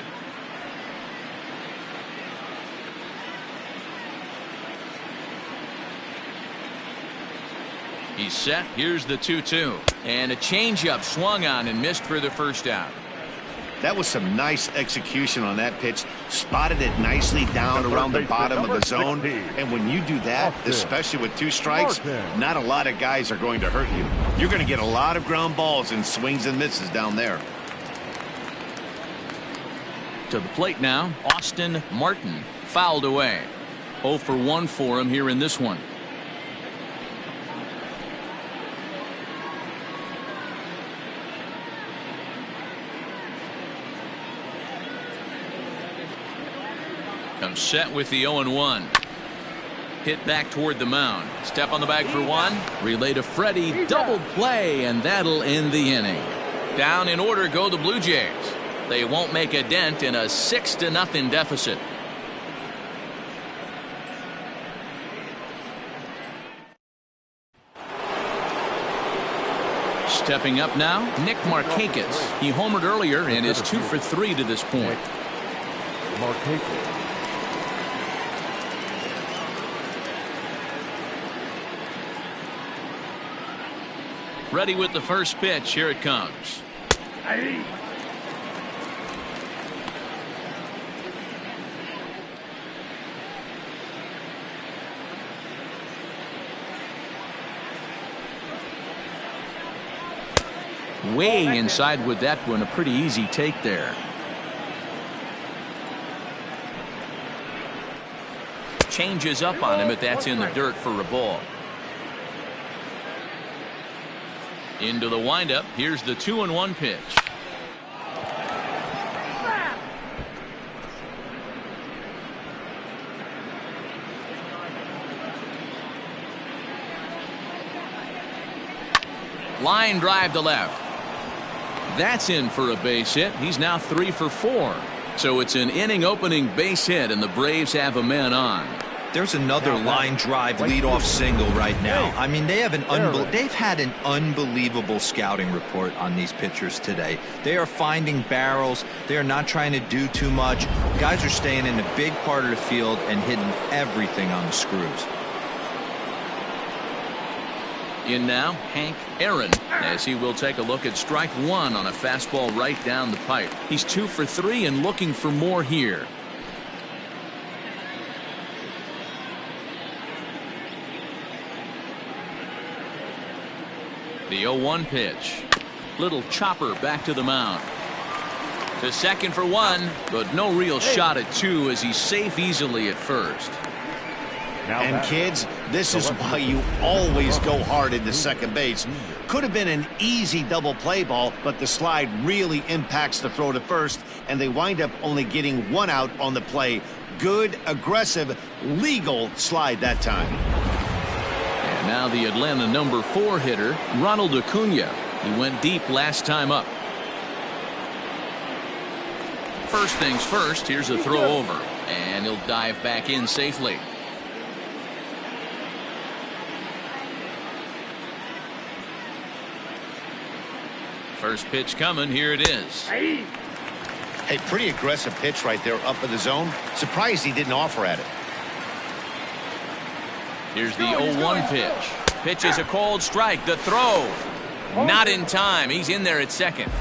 He's set. Here's the 2-2. And a changeup swung on and missed for the first out.
That was some nice execution on that pitch. Spotted it nicely down around the bottom of the zone. And when you do that, especially with 2 strikes, not a lot of guys are going to hurt you. You're going to get a lot of ground balls and swings and misses down there.
To the plate now, Austin Martin fouled away. 0 for 1 for him here in this one. Comes set with the 0-1. Hit back toward the mound. Step on the bag for 1. Relay to Freddie. Double play, and that'll end the inning. Down in order go the Blue Jays. They won't make a dent in a 6-0 deficit. Stepping up now, Nick Markakis. He homered earlier and is 2 for 3 to this point.
Markakis.
Ready with the first pitch. Here it comes. Way inside with that one. A pretty easy take there. Changes up on him, but that's in the dirt for a ball. Into the windup. Here's the 2-1 pitch. Line drive to left. That's in for a base hit. He's now 3 for 4. So it's an inning opening base hit, and the Braves have a man on.
There's another line drive leadoff single right now. I mean, they've had an unbelievable scouting report on these pitchers today. They are finding barrels. They are not trying to do too much. Guys are staying in a big part of the field and hitting everything on the screws.
In now, Hank Aaron, as he will take a look at strike one on a fastball right down the pipe. He's 2 for 3 and looking for more here. The 0-1 pitch. Little chopper back to the mound. To second for 1, but no real shot at 2 as he's safe easily at first.
And kids, this is why you always go hard into second base. Could have been an easy double play ball, but the slide really impacts the throw to first, and they wind up only getting 1 out on the play. Good, aggressive, legal slide that time.
And now the Atlanta number 4 hitter, Ronald Acuna. He went deep last time up. First things first, here's a throw over, and he'll dive back in safely. First pitch coming, here it is.
Hey, pretty aggressive pitch right there up in the zone. Surprised he didn't offer at it.
Here's the 0-1 pitch. Pitch is a cold strike. The throw. Not in time. He's in there at second.